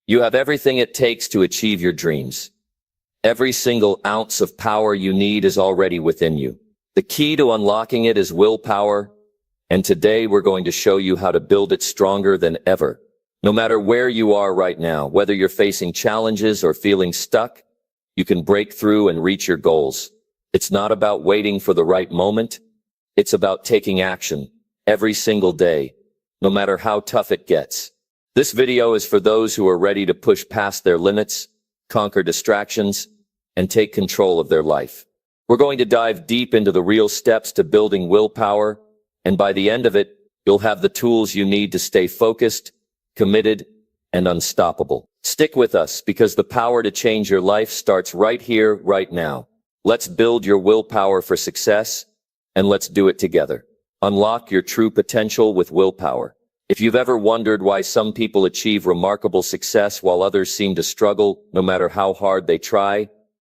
You have everything it takes to achieve your dreams. Every single ounce of power you need is already within you. The key to unlocking it is willpower, and today we're going to show you how to build it stronger than ever. No matter where you are right now, whether you're facing challenges or feeling stuck, you can break through and reach your goals. It's not about waiting for the right moment. It's about taking action every single day, no matter how tough it gets. This video is for those who are ready to push past their limits, conquer distractions, and take control of their life. We're going to dive deep into the real steps to building willpower, and by the end of it, you'll have the tools you need to stay focused, committed, and unstoppable. Stick with us because the power to change your life starts right here, right now. Let's build your willpower for success, and let's do it together. Unlock your true potential with willpower. If you've ever wondered why some people achieve remarkable success while others seem to struggle, no matter how hard they try,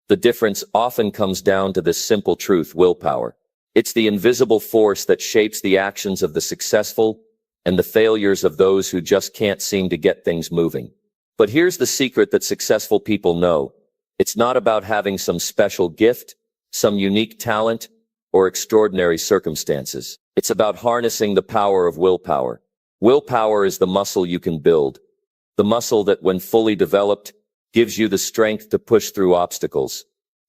the difference often comes down to this simple truth: willpower. It's the invisible force that shapes the actions of the successful and the failures of those who just can't seem to get things moving. But here's the secret that successful people know. It's not about having some special gift, some unique talent, or extraordinary circumstances. It's about harnessing the power of willpower. Willpower is the muscle you can build. The muscle that, when fully developed, gives you the strength to push through obstacles,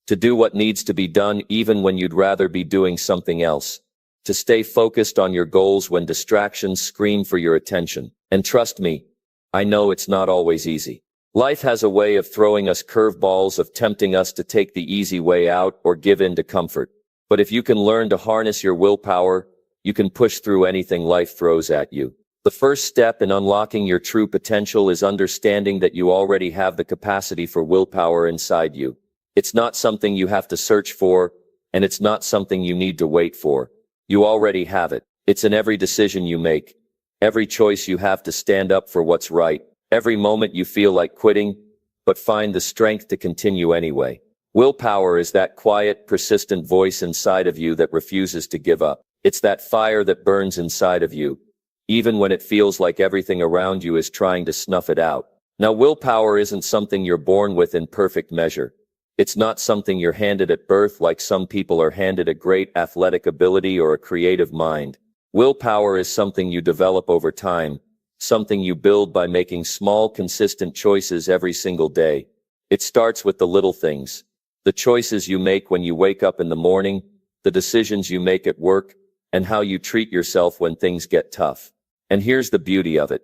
to do what needs to be done even when you'd rather be doing something else, to stay focused on your goals when distractions scream for your attention. And trust me, I know it's not always easy. Life has a way of throwing us curveballs, of tempting us to take the easy way out or give in to comfort. But if you can learn to harness your willpower, you can push through anything life throws at you. The first step in unlocking your true potential is understanding that you already have the capacity for willpower inside you. It's not something you have to search for, and it's not something you need to wait for. You already have it. It's in every decision you make, every choice you have to stand up for what's right, every moment you feel like quitting, but find the strength to continue anyway. Willpower is that quiet, persistent voice inside of you that refuses to give up. It's that fire that burns inside of you, even when it feels like everything around you is trying to snuff it out. Now, willpower isn't something you're born with in perfect measure. It's not something you're handed at birth like some people are handed a great athletic ability or a creative mind. Willpower is something you develop over time, something you build by making small, consistent choices every single day. It starts with the little things, the choices you make when you wake up in the morning, the decisions you make at work, and how you treat yourself when things get tough. And here's the beauty of it.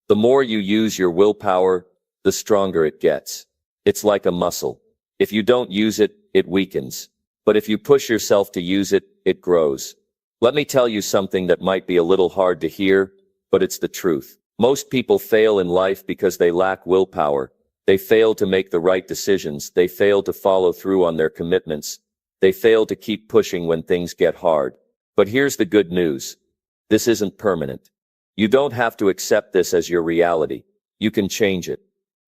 The more you use your willpower, the stronger it gets. It's like a muscle. If you don't use it, it weakens. But if you push yourself to use it, it grows. Let me tell you something that might be a little hard to hear, but it's the truth. Most people fail in life because they lack willpower. They fail to make the right decisions. They fail to follow through on their commitments. They fail to keep pushing when things get hard. But here's the good news. This isn't permanent. You don't have to accept this as your reality. You can change it.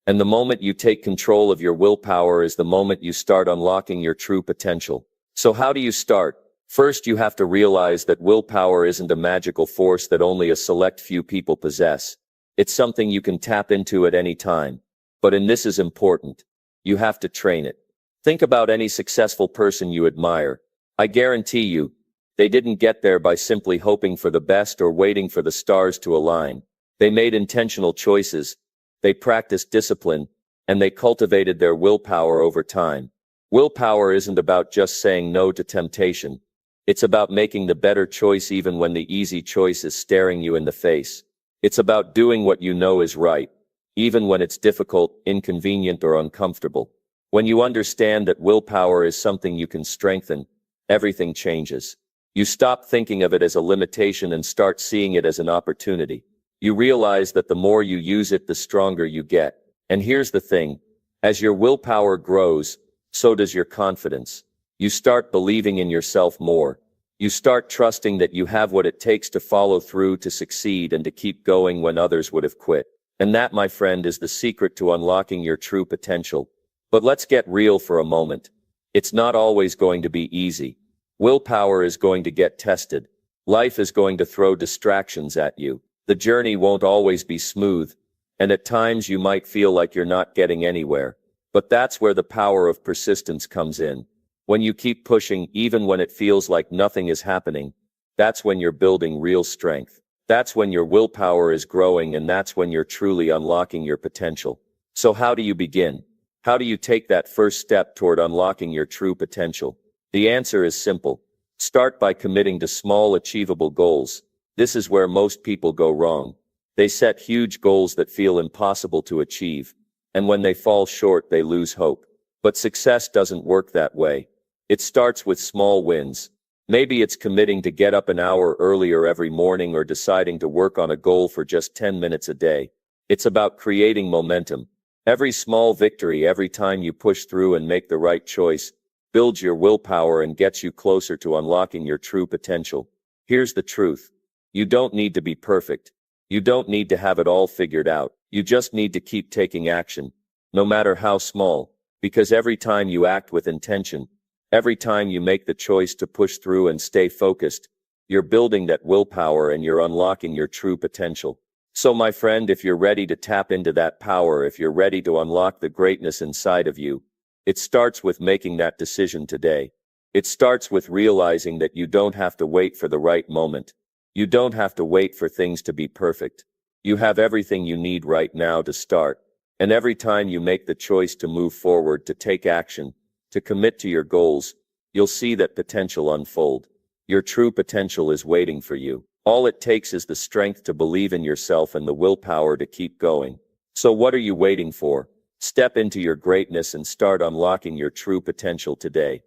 And the moment you take control of your willpower is the moment you start unlocking your true potential. So how do you start? First, you have to realize that willpower isn't a magical force that only a select few people possess. It's something you can tap into at any time. But and this is important, you have to train it. Think about any successful person you admire. I guarantee you, they didn't get there by simply hoping for the best or waiting for the stars to align. They made intentional choices, they practiced discipline, and they cultivated their willpower over time. Willpower isn't about just saying no to temptation. It's about making the better choice even when the easy choice is staring you in the face. It's about doing what you know is right, even when it's difficult, inconvenient, or uncomfortable. When you understand that willpower is something you can strengthen, everything changes. You stop thinking of it as a limitation and start seeing it as an opportunity. You realize that the more you use it, the stronger you get. And here's the thing. As your willpower grows, so does your confidence. You start believing in yourself more. You start trusting that you have what it takes to follow through, to succeed, and to keep going when others would have quit. And that, my friend, is the secret to unlocking your true potential. But let's get real for a moment. It's not always going to be easy. Willpower is going to get tested. Life is going to throw distractions at you. The journey won't always be smooth, And at times you might feel like you're not getting anywhere. But that's where the power of persistence comes in. When you keep pushing, even when it feels like nothing is happening, that's when you're building real strength. That's when your willpower is growing, and that's when you're truly unlocking your potential. So how do you begin? How do you take that first step toward unlocking your true potential? The answer is simple. Start by committing to small, achievable goals. This is where most people go wrong. They set huge goals that feel impossible to achieve, and when they fall short, they lose hope. But success doesn't work that way. It starts with small wins. Maybe it's committing to get up an hour earlier every morning, or deciding to work on a goal for just 10 minutes a day. It's about creating momentum. Every small victory, every time you push through and make the right choice, builds your willpower and gets you closer to unlocking your true potential. Here's the truth. You don't need to be perfect. You don't need to have it all figured out. You just need to keep taking action, no matter how small, because every time you act with intention, every time you make the choice to push through and stay focused, you're building that willpower and you're unlocking your true potential. So my friend, if you're ready to tap into that power, if you're ready to unlock the greatness inside of you, it starts with making that decision today. It starts with realizing that you don't have to wait for the right moment. You don't have to wait for things to be perfect. You have everything you need right now to start. And every time you make the choice to move forward, to take action, to commit to your goals, you'll see that potential unfold. Your true potential is waiting for you. All it takes is the strength to believe in yourself and the willpower to keep going. So what are you waiting for? Step into your greatness and start unlocking your true potential today.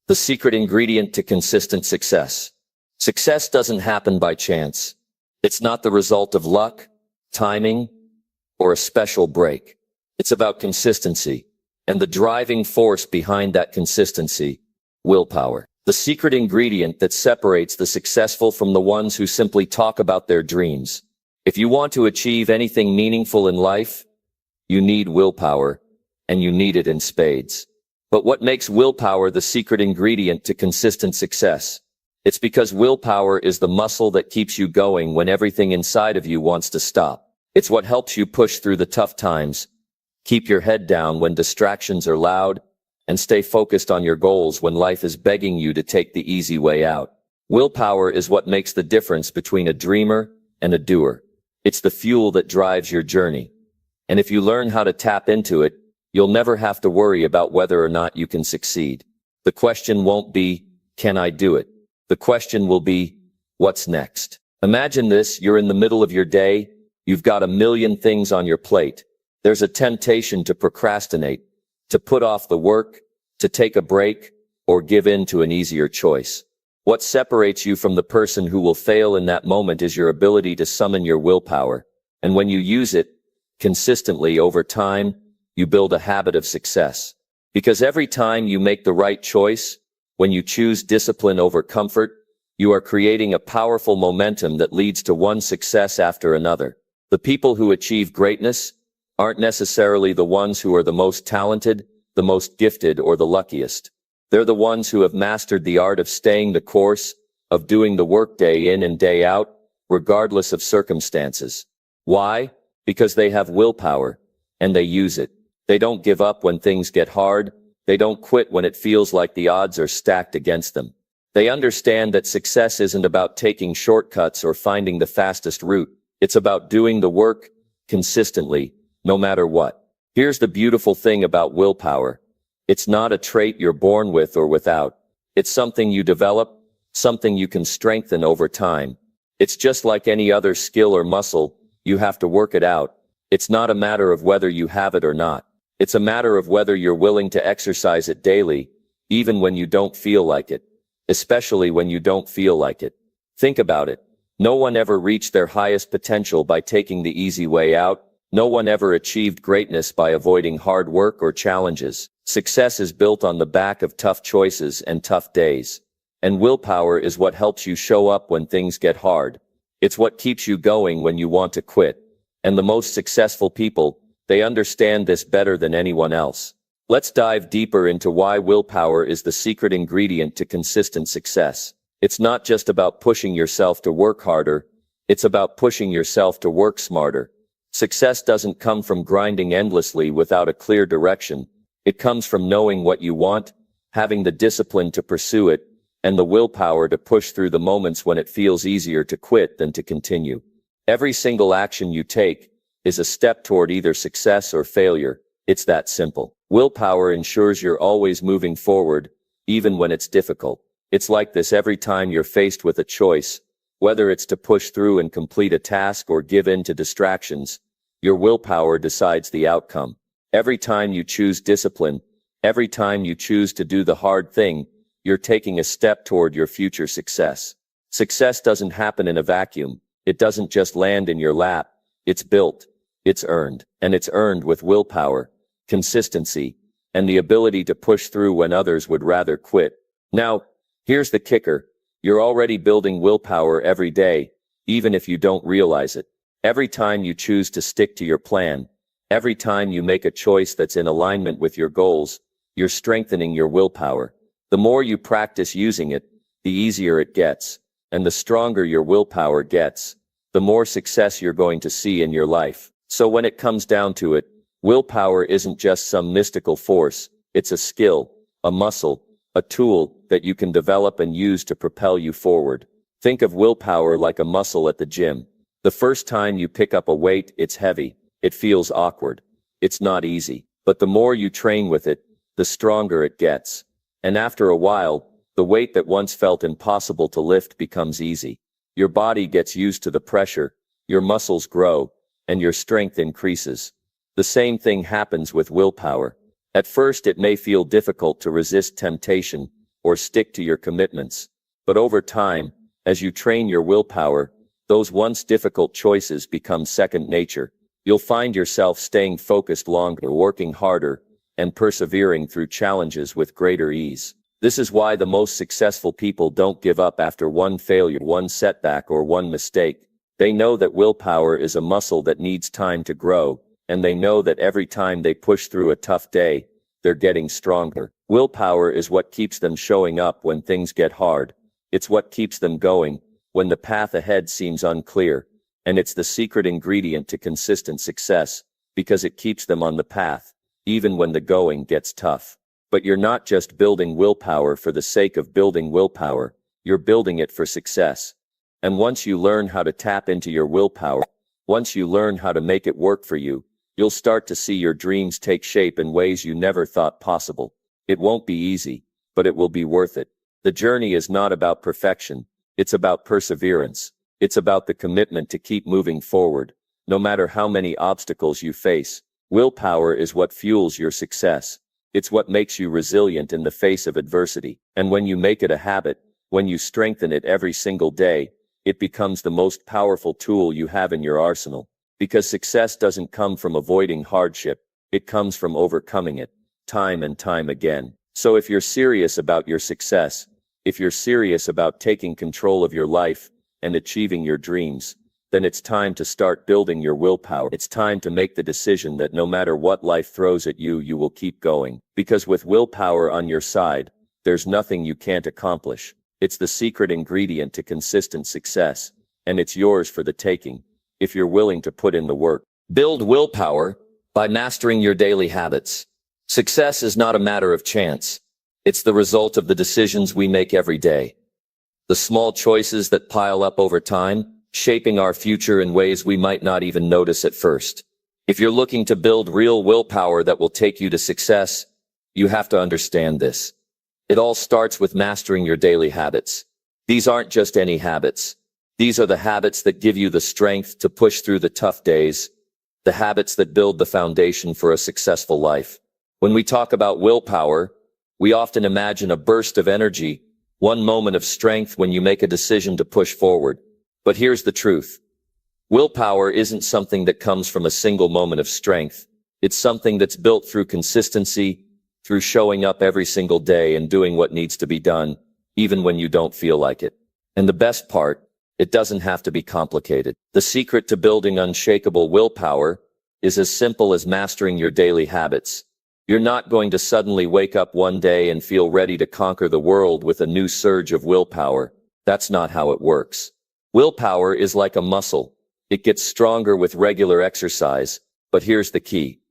The secret ingredient to consistent success. Success doesn't happen by chance. It's not the result of luck, timing, or a special break. It's about consistency, and the driving force behind that consistency, willpower. The secret ingredient that separates the successful from the ones who simply talk about their dreams. If you want to achieve anything meaningful in life, you need willpower, and you need it in spades. But what makes willpower the secret ingredient to consistent success? It's because willpower is the muscle that keeps you going when everything inside of you wants to stop. It's what helps you push through the tough times, keep your head down when distractions are loud, and stay focused on your goals when life is begging you to take the easy way out. Willpower is what makes the difference between a dreamer and a doer. It's the fuel that drives your journey. And if you learn how to tap into it, you'll never have to worry about whether or not you can succeed. The question won't be, can I do it? The question will be, what's next? Imagine this, you're in the middle of your day, you've got a million things on your plate. There's a temptation to procrastinate, to put off the work, to take a break, or give in to an easier choice. What separates you from the person who will fail in that moment is your ability to summon your willpower. And when you use it consistently over time, you build a habit of success. Because every time you make the right choice, when you choose discipline over comfort, you are creating a powerful momentum that leads to one success after another. The people who achieve greatness aren't necessarily the ones who are the most talented, the most gifted, or the luckiest. They're the ones who have mastered the art of staying the course, of doing the work day in and day out, regardless of circumstances. Why? Because they have willpower, and they use it. They don't give up when things get hard. They don't quit when it feels like the odds are stacked against them. They understand that success isn't about taking shortcuts or finding the fastest route. It's about doing the work consistently, no matter what. Here's the beautiful thing about willpower. It's not a trait you're born with or without. It's something you develop, something you can strengthen over time. It's just like any other skill or muscle, you have to work it out. It's not a matter of whether you have it or not. It's a matter of whether you're willing to exercise it daily, even when you don't feel like it. Especially when you don't feel like it. Think about it. No one ever reached their highest potential by taking the easy way out. No one ever achieved greatness by avoiding hard work or challenges. Success is built on the back of tough choices and tough days. And willpower is what helps you show up when things get hard. It's what keeps you going when you want to quit. And the most successful people, they understand this better than anyone else. Let's dive deeper into why willpower is the secret ingredient to consistent success. It's not just about pushing yourself to work harder. It's about pushing yourself to work smarter. Success doesn't come from grinding endlessly without a clear direction. It comes from knowing what you want, having the discipline to pursue it, and the willpower to push through the moments when it feels easier to quit than to continue. Every single action you take is a step toward either success or failure. It's that simple. Willpower ensures you're always moving forward, even when it's difficult. It's like this every time you're faced with a choice, whether it's to push through and complete a task or give in to distractions. Your willpower decides the outcome. Every time you choose discipline, every time you choose to do the hard thing, you're taking a step toward your future success. Success doesn't happen in a vacuum. It doesn't just land in your lap. It's built, it's earned, and it's earned with willpower, consistency, and the ability to push through when others would rather quit. Now, here's the kicker. You're already building willpower every day, even if you don't realize it. Every time you choose to stick to your plan, every time you make a choice that's in alignment with your goals, you're strengthening your willpower. The more you practice using it, the easier it gets, and the stronger your willpower gets, the more success you're going to see in your life. So when it comes down to it, willpower isn't just some mystical force. It's a skill, a muscle, a tool that you can develop and use to propel you forward. Think of willpower like a muscle at the gym. The first time you pick up a weight, it's heavy. It feels awkward. It's not easy. But the more you train with it, the stronger it gets. And after a while, the weight that once felt impossible to lift becomes easy. Your body gets used to the pressure, your muscles grow, and your strength increases. The same thing happens with willpower. At first it may feel difficult to resist temptation or stick to your commitments. But over time, as you train your willpower, those once difficult choices become second nature. You'll find yourself staying focused longer, working harder, and persevering through challenges with greater ease. This is why the most successful people don't give up after one failure, one setback, or one mistake. They know that willpower is a muscle that needs time to grow, and they know that every time they push through a tough day, they're getting stronger. Willpower is what keeps them showing up when things get hard. It's what keeps them going when the path ahead seems unclear, and it's the secret ingredient to consistent success, because it keeps them on the path, even when the going gets tough. But you're not just building willpower for the sake of building willpower, you're building it for success. And once you learn how to tap into your willpower, once you learn how to make it work for you, you'll start to see your dreams take shape in ways you never thought possible. It won't be easy, but it will be worth it. The journey is not about perfection, it's about perseverance. It's about the commitment to keep moving forward, no matter how many obstacles you face. Willpower is what fuels your success. It's what makes you resilient in the face of adversity. And when you make it a habit, when you strengthen it every single day, it becomes the most powerful tool you have in your arsenal. Because success doesn't come from avoiding hardship, it comes from overcoming it, time and time again. So if you're serious about your success, if you're serious about taking control of your life and achieving your dreams, then it's time to start building your willpower. It's time to make the decision that no matter what life throws at you, you will keep going. Because with willpower on your side, there's nothing you can't accomplish. It's the secret ingredient to consistent success, and it's yours for the taking, if you're willing to put in the work. Build willpower by mastering your daily habits. Success is not a matter of chance. It's the result of the decisions we make every day. The small choices that pile up over time, shaping our future in ways we might not even notice at first. If you're looking to build real willpower that will take you to success, you have to understand this. It all starts with mastering your daily habits. These aren't just any habits. These are the habits that give you the strength to push through the tough days, the habits that build the foundation for a successful life. When we talk about willpower, we often imagine a burst of energy, one moment of strength when you make a decision to push forward. But here's the truth. Willpower isn't something that comes from a single moment of strength. It's something that's built through consistency, through showing up every single day and doing what needs to be done, even when you don't feel like it. And the best part, it doesn't have to be complicated. The secret to building unshakable willpower is as simple as mastering your daily habits. You're not going to suddenly wake up one day and feel ready to conquer the world with a new surge of willpower. That's not how it works. Willpower is like a muscle. It gets stronger with regular exercise, but here's the key.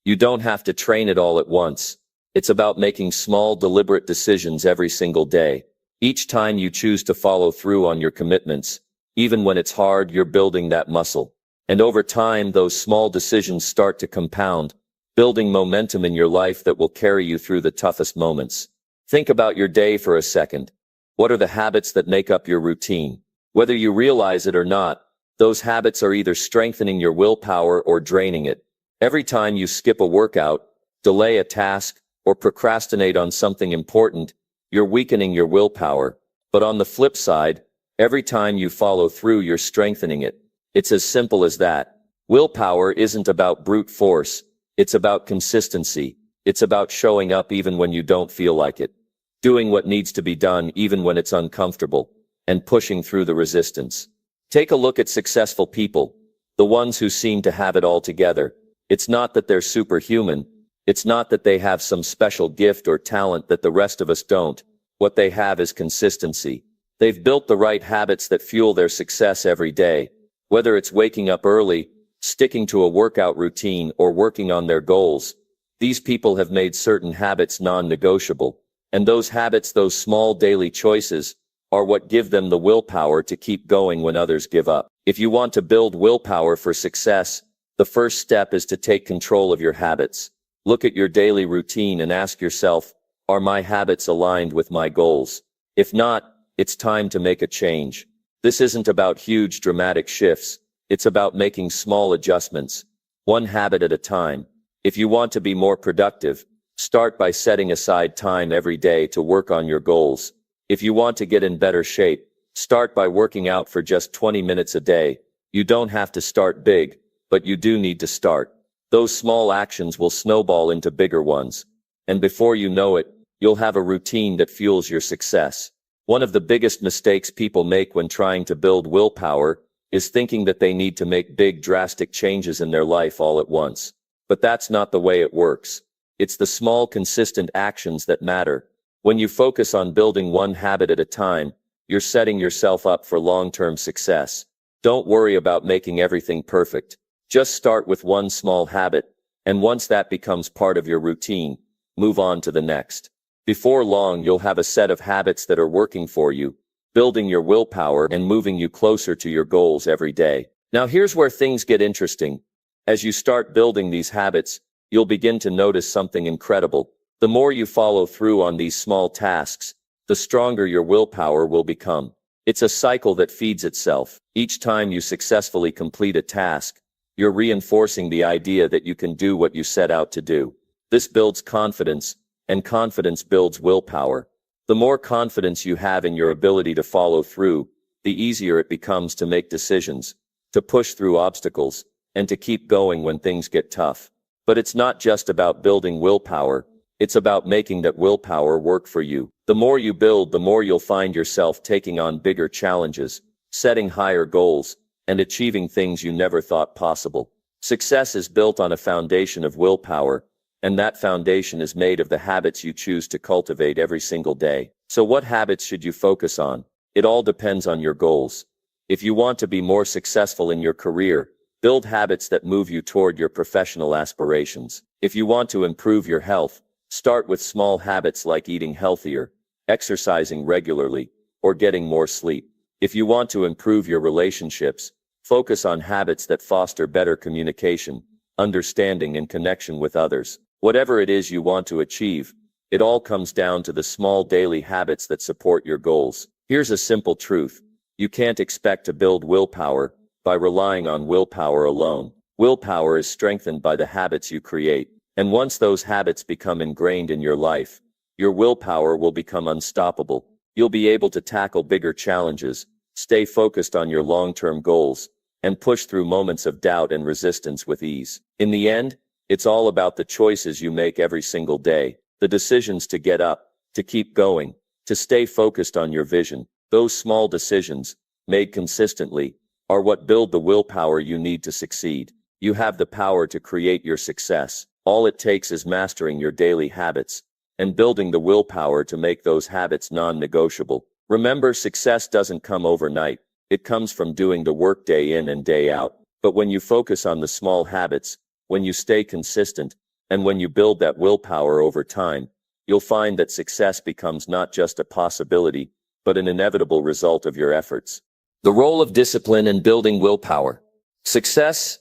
You don't have to train it all at once. It's about making small, deliberate decisions every single day. Each time you choose to follow through on your commitments, even when it's hard, you're building that muscle. And over time, those small decisions start to compound, building momentum in your life that will carry you through the toughest moments. Think about your day for a second. What are the habits that make up your routine? Whether you realize it or not, those habits are either strengthening your willpower or draining it. Every time you skip a workout, delay a task, or procrastinate on something important, you're weakening your willpower. But on the flip side, every time you follow through, you're strengthening it. It's as simple as that. Willpower isn't about brute force. It's about consistency. It's about showing up even when you don't feel like it, doing what needs to be done even when it's uncomfortable, and pushing through the resistance. Take a look at successful people, the ones who seem to have it all together. It's not that they're superhuman. It's not that they have some special gift or talent that the rest of us don't. What they have is consistency. They've built the right habits that fuel their success every day. Whether it's waking up early, sticking to a workout routine, or working on their goals, these people have made certain habits non-negotiable. And those habits, those small daily choices, are what give them the willpower to keep going when others give up. If you want to build willpower for success, the first step is to take control of your habits. Look at your daily routine and ask yourself, are my habits aligned with my goals? If not, it's time to make a change. This isn't about huge dramatic shifts. It's about making small adjustments, one habit at a time. If you want to be more productive, start by setting aside time every day to work on your goals. If you want to get in better shape, start by working out for just 20 minutes a day. You don't have to start big, but you do need to start. Those small actions will snowball into bigger ones. And before you know it, you'll have a routine that fuels your success. One of the biggest mistakes people make when trying to build willpower is thinking that they need to make big, drastic changes in their life all at once. But that's not the way it works. It's the small, consistent actions that matter. When you focus on building one habit at a time, you're setting yourself up for long-term success. Don't worry about making everything perfect. Just start with one small habit, and once that becomes part of your routine, move on to the next. Before long, you'll have a set of habits that are working for you, building your willpower and moving you closer to your goals every day. Now here's where things get interesting. As you start building these habits, you'll begin to notice something incredible. The more you follow through on these small tasks, the stronger your willpower will become. It's a cycle that feeds itself. Each time you successfully complete a task, you're reinforcing the idea that you can do what you set out to do. This builds confidence, and confidence builds willpower. The more confidence you have in your ability to follow through, the easier it becomes to make decisions, to push through obstacles, and to keep going when things get tough. But it's not just about building willpower. It's about making that willpower work for you. The more you build, the more you'll find yourself taking on bigger challenges, setting higher goals, and achieving things you never thought possible. Success is built on a foundation of willpower, and that foundation is made of the habits you choose to cultivate every single day. So what habits should you focus on? It all depends on your goals. If you want to be more successful in your career, build habits that move you toward your professional aspirations. If you want to improve your health, start with small habits like eating healthier, exercising regularly, or getting more sleep. If you want to improve your relationships, focus on habits that foster better communication, understanding, and connection with others. Whatever it is you want to achieve, it all comes down to the small daily habits that support your goals. Here's a simple truth. You can't expect to build willpower by relying on willpower alone. Willpower is strengthened by the habits you create. And once those habits become ingrained in your life, your willpower will become unstoppable. You'll be able to tackle bigger challenges, stay focused on your long-term goals, and push through moments of doubt and resistance with ease. In the end, it's all about the choices you make every single day, the decisions to get up, to keep going, to stay focused on your vision. Those small decisions, made consistently, are what build the willpower you need to succeed. You have the power to create your success. All it takes is mastering your daily habits and building the willpower to make those habits non-negotiable. Remember, success doesn't come overnight. It comes from doing the work day in and day out. But when you focus on the small habits, when you stay consistent, and when you build that willpower over time, you'll find that success becomes not just a possibility, but an inevitable result of your efforts. The role of discipline in building willpower. Success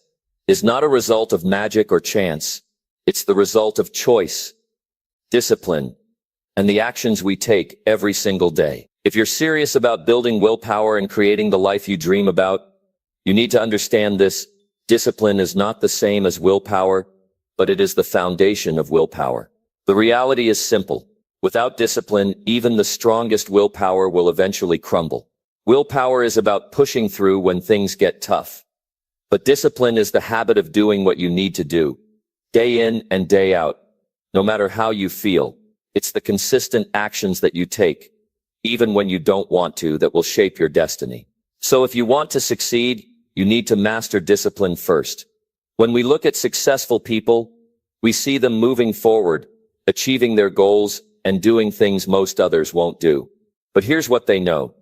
is not a result of magic or chance. It's the result of choice, discipline, and the actions we take every single day. If you're serious about building willpower and creating the life you dream about, you need to understand this. Discipline is not the same as willpower, but it is the foundation of willpower. The reality is simple. Without discipline, even the strongest willpower will eventually crumble. Willpower is about pushing through when things get tough. But discipline is the habit of doing what you need to do, day in and day out, no matter how you feel. It's the consistent actions that you take, even when you don't want to, that will shape your destiny. So if you want to succeed, you need to master discipline first. When we look at successful people, we see them moving forward, achieving their goals, and doing things most others won't do. But here's what they know.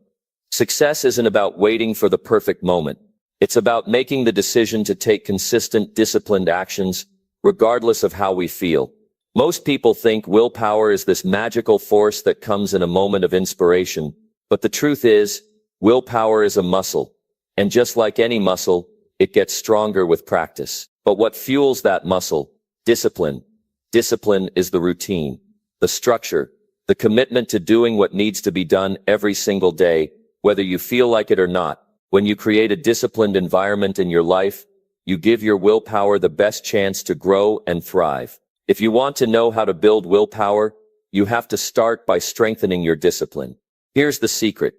Success isn't about waiting for the perfect moment. It's about making the decision to take consistent, disciplined actions, regardless of how we feel. Most people think willpower is this magical force that comes in a moment of inspiration. But the truth is, willpower is a muscle. And just like any muscle, it gets stronger with practice. But what fuels that muscle? Discipline. Discipline is the routine, the structure, the commitment to doing what needs to be done every single day, whether you feel like it or not. When you create a disciplined environment in your life, you give your willpower the best chance to grow and thrive. If you want to know how to build willpower, you have to start by strengthening your discipline. Here's the secret.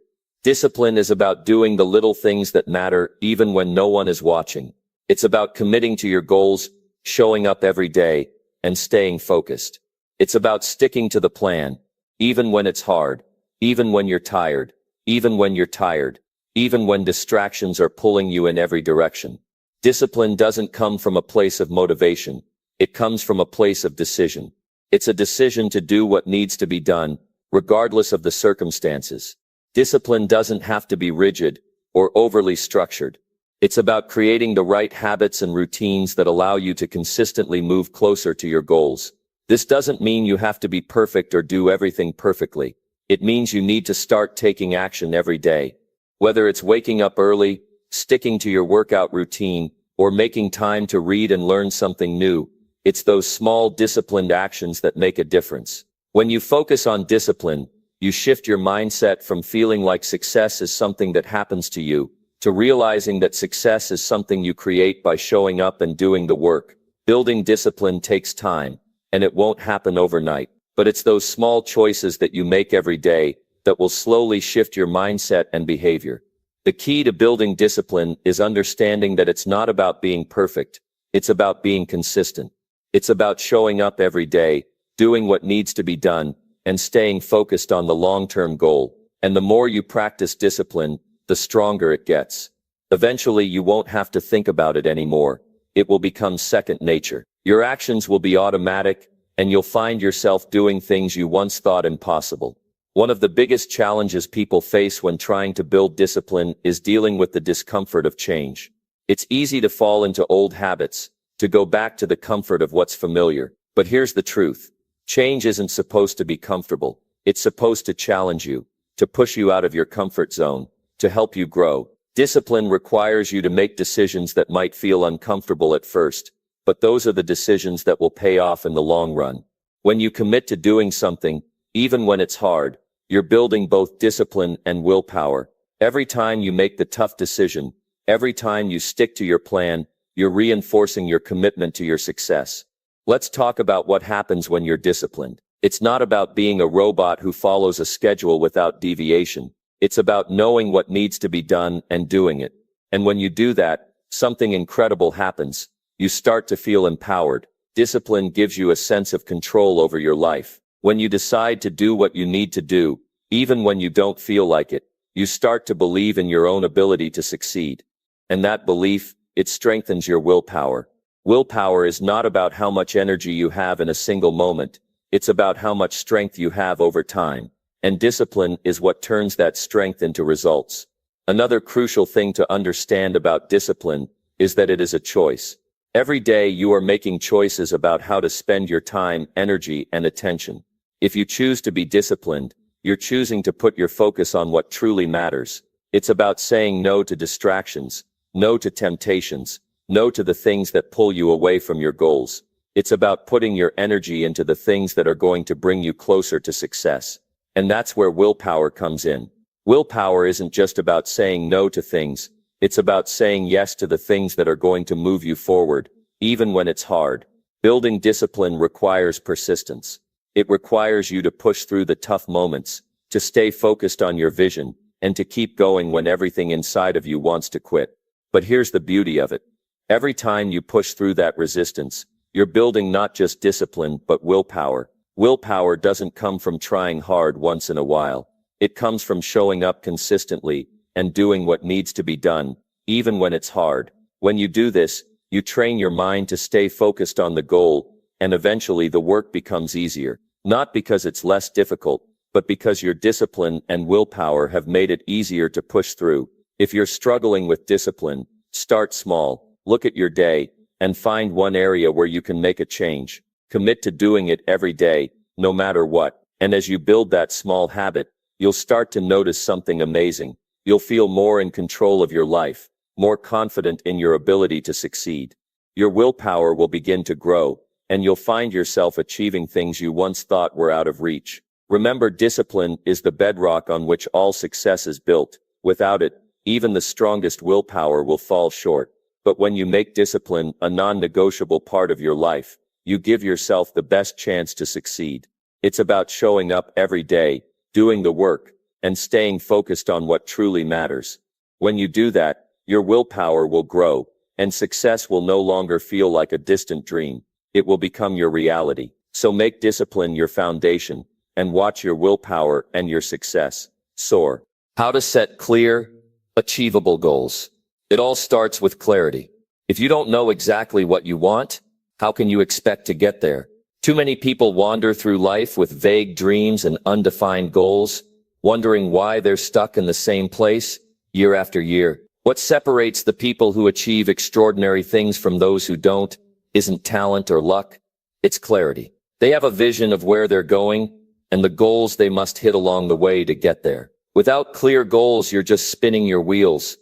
Discipline is about doing the little things that matter even when no one is watching. It's about committing to your goals, showing up every day, and staying focused. It's about sticking to the plan, even when it's hard, even when you're tired, even when distractions are pulling you in every direction. Discipline doesn't come from a place of motivation. It comes from a place of decision. It's a decision to do what needs to be done, regardless of the circumstances. Discipline doesn't have to be rigid or overly structured. It's about creating the right habits and routines that allow you to consistently move closer to your goals. This doesn't mean you have to be perfect or do everything perfectly. It means you need to start taking action every day. Whether it's waking up early, sticking to your workout routine, or making time to read and learn something new, it's those small disciplined actions that make a difference. When you focus on discipline, you shift your mindset from feeling like success is something that happens to you, to realizing that success is something you create by showing up and doing the work. Building discipline takes time, and it won't happen overnight. But it's those small choices that you make every day that will slowly shift your mindset and behavior. The key to building discipline is understanding that it's not about being perfect. It's about being consistent. It's about showing up every day, doing what needs to be done, and staying focused on the long-term goal. And the more you practice discipline, the stronger it gets. Eventually, you won't have to think about it anymore. It will become second nature. Your actions will be automatic, and you'll find yourself doing things you once thought impossible. One of the biggest challenges people face when trying to build discipline is dealing with the discomfort of change. It's easy to fall into old habits, to go back to the comfort of what's familiar. But here's the truth. Change isn't supposed to be comfortable. It's supposed to challenge you, to push you out of your comfort zone, to help you grow. Discipline requires you to make decisions that might feel uncomfortable at first, but those are the decisions that will pay off in the long run. When you commit to doing something, even when it's hard, you're building both discipline and willpower. Every time you make the tough decision, every time you stick to your plan, you're reinforcing your commitment to your success. Let's talk about what happens when you're disciplined. It's not about being a robot who follows a schedule without deviation. It's about knowing what needs to be done and doing it. And when you do that, something incredible happens. You start to feel empowered. Discipline gives you a sense of control over your life. When you decide to do what you need to do, even when you don't feel like it, you start to believe in your own ability to succeed. And that belief, it strengthens your willpower. Willpower is not about how much energy you have in a single moment. It's about how much strength you have over time. And discipline is what turns that strength into results. Another crucial thing to understand about discipline is that it is a choice. Every day you are making choices about how to spend your time, energy, and attention. If you choose to be disciplined, you're choosing to put your focus on what truly matters. It's about saying no to distractions, no to temptations, no to the things that pull you away from your goals. It's about putting your energy into the things that are going to bring you closer to success. And that's where willpower comes in. Willpower isn't just about saying no to things. It's about saying yes to the things that are going to move you forward, even when it's hard. Building discipline requires persistence. It requires you to push through the tough moments, to stay focused on your vision, and to keep going when everything inside of you wants to quit. But here's the beauty of it. Every time you push through that resistance, you're building not just discipline, but willpower. Willpower doesn't come from trying hard once in a while. It comes from showing up consistently and doing what needs to be done, even when it's hard. When you do this, you train your mind to stay focused on the goal, and eventually the work becomes easier. Not because it's less difficult, but because your discipline and willpower have made it easier to push through. If you're struggling with discipline, start small, look at your day, and find one area where you can make a change. Commit to doing it every day, no matter what. And as you build that small habit, you'll start to notice something amazing. You'll feel more in control of your life, more confident in your ability to succeed. Your willpower will begin to grow, and you'll find yourself achieving things you once thought were out of reach. Remember, discipline is the bedrock on which all success is built. Without it, even the strongest willpower will fall short. But when you make discipline a non-negotiable part of your life, you give yourself the best chance to succeed. It's about showing up every day, doing the work, and staying focused on what truly matters. When you do that, your willpower will grow, and success will no longer feel like a distant dream. It will become your reality. So make discipline your foundation, and watch your willpower and your success soar. How to set clear, achievable goals. It all starts with clarity. If you don't know exactly what you want, how can you expect to get there? Too many people wander through life with vague dreams and undefined goals, wondering why they're stuck in the same place year after year. What separates the people who achieve extraordinary things from those who don't isn't talent or luck, it's clarity. They have a vision of where they're going and the goals they must hit along the way to get there. Without clear goals, you're just spinning your wheels.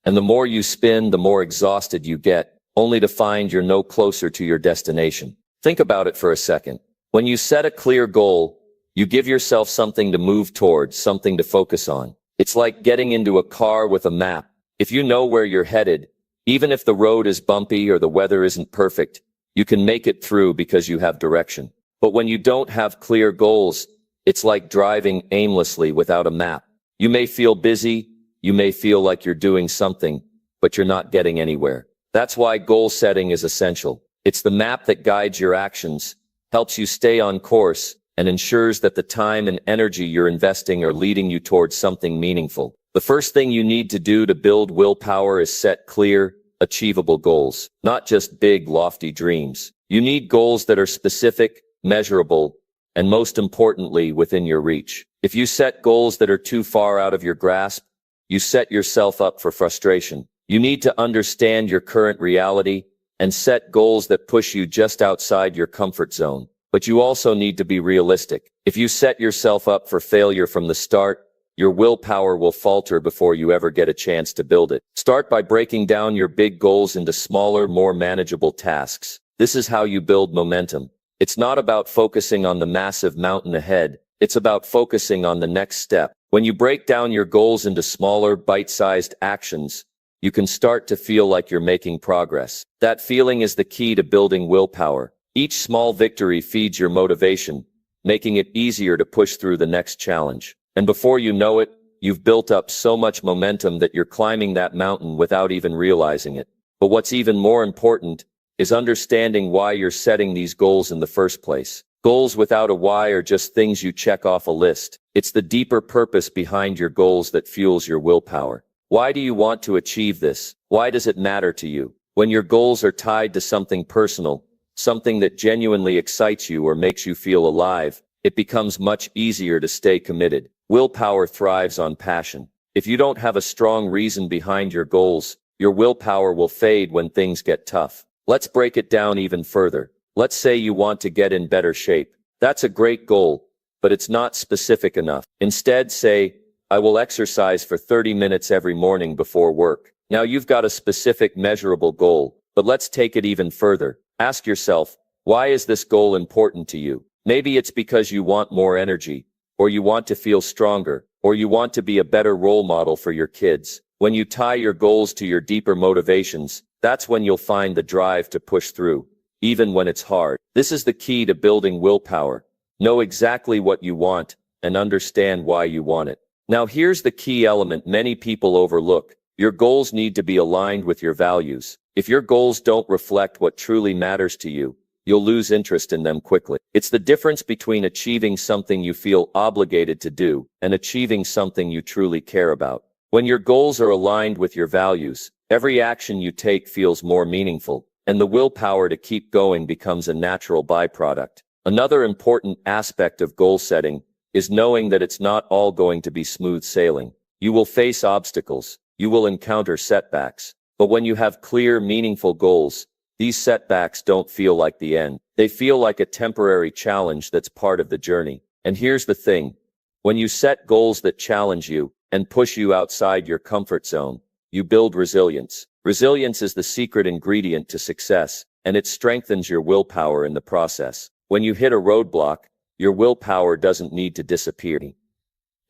And the more you spin, the more exhausted you get, only to find you're no closer to your destination. Think about it for a second. When you set a clear goal, you give yourself something to move towards, something to focus on. It's like getting into a car with a map. If you know where you're headed, even if the road is bumpy or the weather isn't perfect, you can make it through because you have direction. But when you don't have clear goals, it's like driving aimlessly without a map. You may feel busy, you may feel like you're doing something, but you're not getting anywhere. That's why goal setting is essential. It's the map that guides your actions, helps you stay on course, and ensures that the time and energy you're investing are leading you towards something meaningful. The first thing you need to do to build willpower is set clear, achievable goals, not just big, lofty dreams. You need goals that are specific, measurable, and most importantly, within your reach. If you set goals that are too far out of your grasp, you set yourself up for frustration. You need to understand your current reality and set goals that push you just outside your comfort zone. But you also need to be realistic. If you set yourself up for failure from the start, your willpower will falter before you ever get a chance to build it. Start by breaking down your big goals into smaller, more manageable tasks. This is how you build momentum. It's not about focusing on the massive mountain ahead. It's about focusing on the next step. When you break down your goals into smaller, bite-sized actions, you can start to feel like you're making progress. That feeling is the key to building willpower. Each small victory feeds your motivation, making it easier to push through the next challenge. And before you know it, you've built up so much momentum that you're climbing that mountain without even realizing it. But what's even more important is understanding why you're setting these goals in the first place. Goals without a why are just things you check off a list. It's the deeper purpose behind your goals that fuels your willpower. Why do you want to achieve this? Why does it matter to you? When your goals are tied to something personal, something that genuinely excites you or makes you feel alive, it becomes much easier to stay committed. Willpower thrives on passion. If you don't have a strong reason behind your goals, your willpower will fade when things get tough. Let's break it down even further. Let's say you want to get in better shape. That's a great goal, but it's not specific enough. Instead, say, I will exercise for 30 minutes every morning before work. Now you've got a specific, measurable goal, but let's take it even further. Ask yourself, why is this goal important to you? Maybe it's because you want more energy, or you want to feel stronger, or you want to be a better role model for your kids. When you tie your goals to your deeper motivations, that's when you'll find the drive to push through, even when it's hard. This is the key to building willpower. Know exactly what you want and understand why you want it. Now here's the key element many people overlook. Your goals need to be aligned with your values. If your goals don't reflect what truly matters to you, you'll lose interest in them quickly. It's the difference between achieving something you feel obligated to do and achieving something you truly care about. When your goals are aligned with your values, every action you take feels more meaningful, and the willpower to keep going becomes a natural byproduct. Another important aspect of goal setting is knowing that it's not all going to be smooth sailing. You will face obstacles. You will encounter setbacks. But when you have clear, meaningful goals, these setbacks don't feel like the end. They feel like a temporary challenge that's part of the journey. And here's the thing. When you set goals that challenge you and push you outside your comfort zone, you build resilience. Resilience is the secret ingredient to success, and it strengthens your willpower in the process. When you hit a roadblock, your willpower doesn't need to disappear.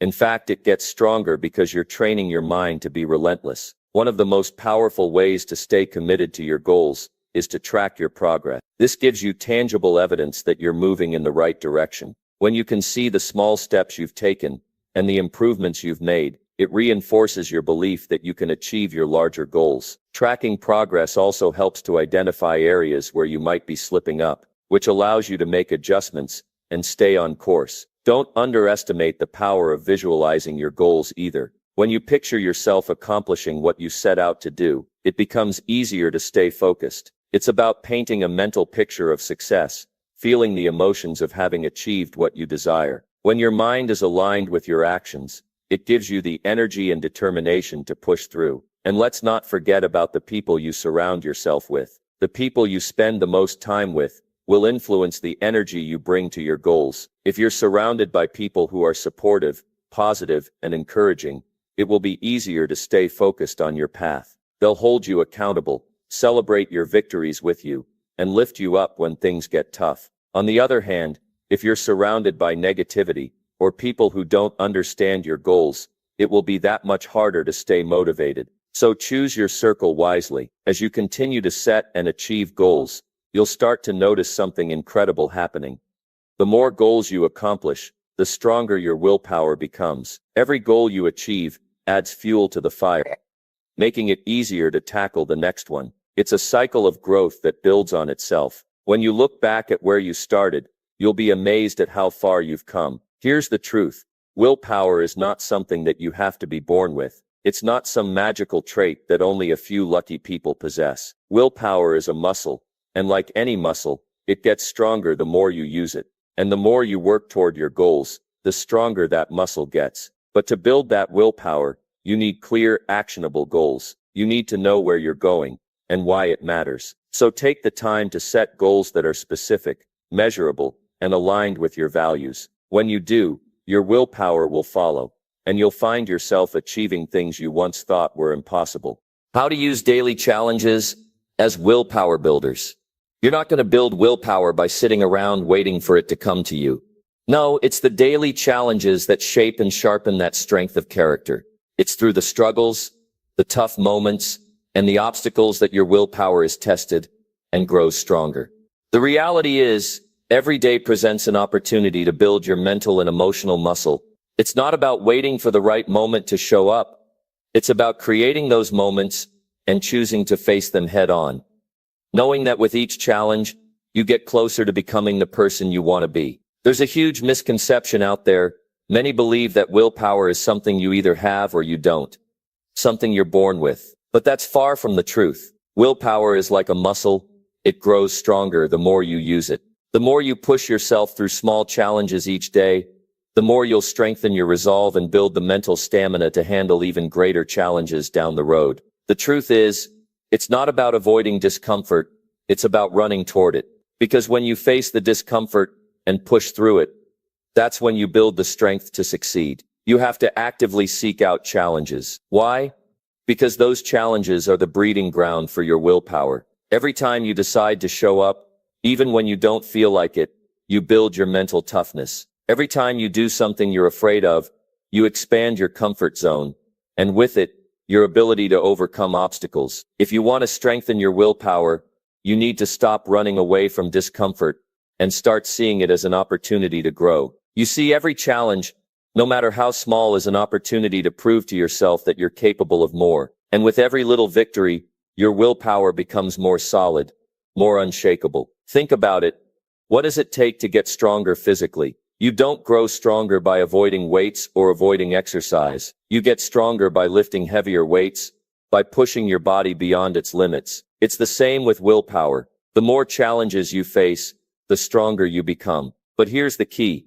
In fact, it gets stronger because you're training your mind to be relentless. One of the most powerful ways to stay committed to your goals is to track your progress. This gives you tangible evidence that you're moving in the right direction. When you can see the small steps you've taken and the improvements you've made, it reinforces your belief that you can achieve your larger goals. Tracking progress also helps to identify areas where you might be slipping up, which allows you to make adjustments and stay on course. Don't underestimate the power of visualizing your goals either. When you picture yourself accomplishing what you set out to do, it becomes easier to stay focused. It's about painting a mental picture of success, feeling the emotions of having achieved what you desire. When your mind is aligned with your actions, it gives you the energy and determination to push through. And let's not forget about the people you surround yourself with. The people you spend the most time with will influence the energy you bring to your goals. If you're surrounded by people who are supportive, positive, and encouraging, it will be easier to stay focused on your path. They'll hold you accountable, celebrate your victories with you, and lift you up when things get tough. On the other hand, if you're surrounded by negativity or people who don't understand your goals, it will be that much harder to stay motivated. So choose your circle wisely. As you continue to set and achieve goals, you'll start to notice something incredible happening. The more goals you accomplish, the stronger your willpower becomes. Every goal you achieve adds fuel to the fire, making it easier to tackle the next one. It's a cycle of growth that builds on itself. When you look back at where you started, you'll be amazed at how far you've come. Here's the truth. Willpower is not something that you have to be born with. It's not some magical trait that only a few lucky people possess. Willpower is a muscle, and like any muscle, it gets stronger the more you use it. And the more you work toward your goals, the stronger that muscle gets. But to build that willpower, you need clear, actionable goals. You need to know where you're going and why it matters. So take the time to set goals that are specific, measurable, and aligned with your values. When you do, your willpower will follow, and you'll find yourself achieving things you once thought were impossible. How to use daily challenges as willpower builders. You're not going to build willpower by sitting around waiting for it to come to you. No, it's the daily challenges that shape and sharpen that strength of character. It's through the struggles, the tough moments, and the obstacles that your willpower is tested and grows stronger. The reality is, every day presents an opportunity to build your mental and emotional muscle. It's not about waiting for the right moment to show up. It's about creating those moments and choosing to face them head on. Knowing that with each challenge, you get closer to becoming the person you want to be. There's a huge misconception out there. Many believe that willpower is something you either have or you don't, something you're born with. But that's far from the truth. Willpower is like a muscle. It grows stronger the more you use it. The more you push yourself through small challenges each day, the more you'll strengthen your resolve and build the mental stamina to handle even greater challenges down the road. The truth is, it's not about avoiding discomfort, it's about running toward it. Because when you face the discomfort and push through it, that's when you build the strength to succeed. You have to actively seek out challenges. Why? Because those challenges are the breeding ground for your willpower. Every time you decide to show up, even when you don't feel like it, you build your mental toughness. Every time you do something you're afraid of, you expand your comfort zone, and with it, your ability to overcome obstacles. If you want to strengthen your willpower, you need to stop running away from discomfort and start seeing it as an opportunity to grow. You see, every challenge, no matter how small, is an opportunity to prove to yourself that you're capable of more. And with every little victory, your willpower becomes more solid, more unshakable. Think about it. What does it take to get stronger physically? You don't grow stronger by avoiding weights or avoiding exercise. You get stronger by lifting heavier weights, by pushing your body beyond its limits. It's the same with willpower. The more challenges you face, the stronger you become. But here's the key.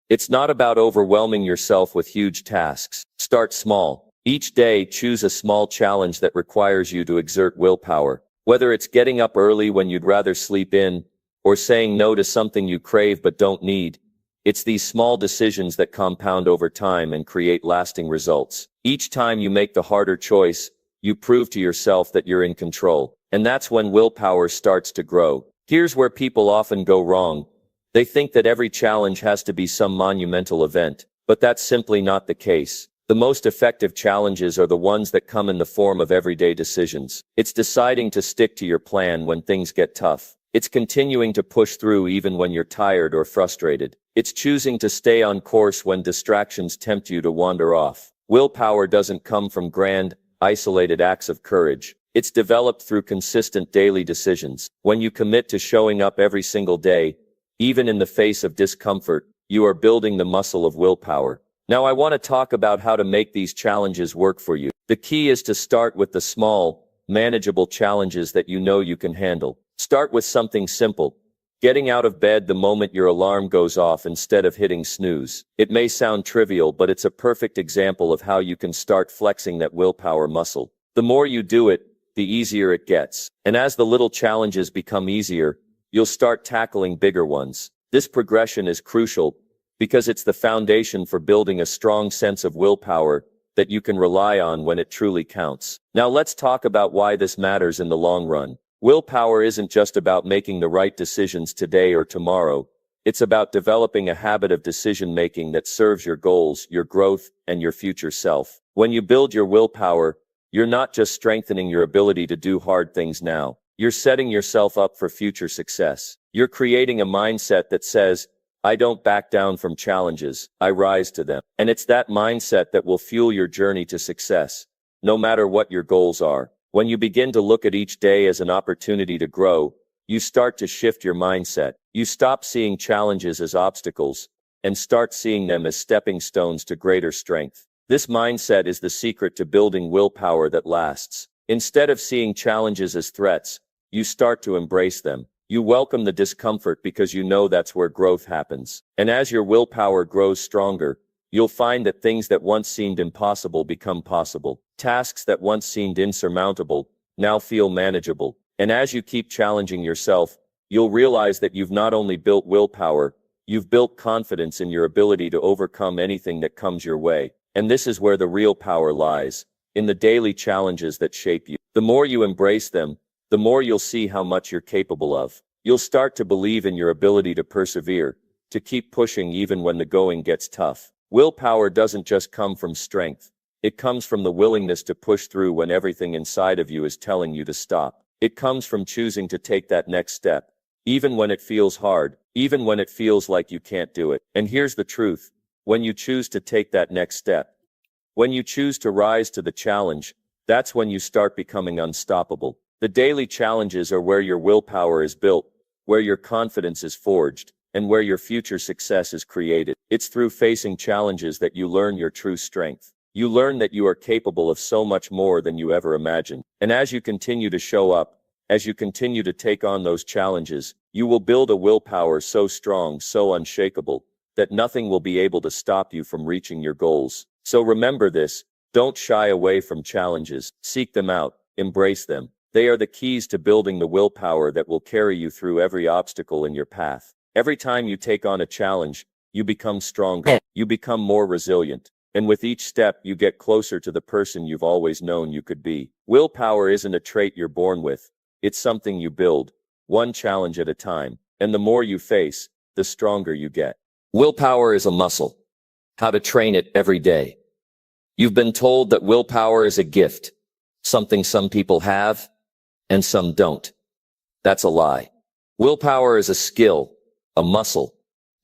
It's not about overwhelming yourself with huge tasks. Start small. Each day, choose a small challenge that requires you to exert willpower. Whether it's getting up early when you'd rather sleep in, or saying no to something you crave but don't need, it's these small decisions that compound over time and create lasting results. Each time you make the harder choice, you prove to yourself that you're in control. And that's when willpower starts to grow. Here's where people often go wrong. They think that every challenge has to be some monumental event, but that's simply not the case. The most effective challenges are the ones that come in the form of everyday decisions. It's deciding to stick to your plan when things get tough. It's continuing to push through even when you're tired or frustrated. It's choosing to stay on course when distractions tempt you to wander off. Willpower doesn't come from grand, isolated acts of courage. It's developed through consistent daily decisions. When you commit to showing up every single day, even in the face of discomfort, you are building the muscle of willpower. Now I want to talk about how to make these challenges work for you. The key is to start with the small, manageable challenges that you know you can handle. Start with something simple. Getting out of bed the moment your alarm goes off instead of hitting snooze. It may sound trivial, but it's a perfect example of how you can start flexing that willpower muscle. The more you do it, the easier it gets. And as the little challenges become easier, you'll start tackling bigger ones. This progression is crucial because it's the foundation for building a strong sense of willpower that you can rely on when it truly counts. Now let's talk about why this matters in the long run. Willpower isn't just about making the right decisions today or tomorrow. It's about developing a habit of decision-making that serves your goals, your growth, and your future self. When you build your willpower, you're not just strengthening your ability to do hard things now. You're setting yourself up for future success. You're creating a mindset that says, I don't back down from challenges, I rise to them. And it's that mindset that will fuel your journey to success, no matter what your goals are. When you begin to look at each day as an opportunity to grow, you start to shift your mindset. You stop seeing challenges as obstacles and start seeing them as stepping stones to greater strength. This mindset is the secret to building willpower that lasts. Instead of seeing challenges as threats, you start to embrace them. You welcome the discomfort because you know that's where growth happens. And as your willpower grows stronger, you'll find that things that once seemed impossible become possible. Tasks that once seemed insurmountable now feel manageable. And as you keep challenging yourself, you'll realize that you've not only built willpower, you've built confidence in your ability to overcome anything that comes your way. And this is where the real power lies, in the daily challenges that shape you. The more you embrace them, the more you'll see how much you're capable of. You'll start to believe in your ability to persevere, to keep pushing even when the going gets tough. Willpower doesn't just come from strength. It comes from the willingness to push through when everything inside of you is telling you to stop. It comes from choosing to take that next step, even when it feels hard, even when it feels like you can't do it. And here's the truth. When you choose to take that next step, when you choose to rise to the challenge, that's when you start becoming unstoppable. The daily challenges are where your willpower is built, where your confidence is forged, and where your future success is created. It's through facing challenges that you learn your true strength. You learn that you are capable of so much more than you ever imagined. And as you continue to show up, as you continue to take on those challenges, you will build a willpower so strong, so unshakable, that nothing will be able to stop you from reaching your goals. So remember this, don't shy away from challenges, seek them out, embrace them. They are the keys to building the willpower that will carry you through every obstacle in your path. Every time you take on a challenge, you become stronger, you become more resilient, and with each step you get closer to the person you've always known you could be. Willpower isn't a trait you're born with, it's something you build, one challenge at a time, and the more you face, the stronger you get. Willpower is a muscle. How to train it every day. You've been told that willpower is a gift, something some people have, and some don't. That's a lie. Willpower is a skill, a muscle.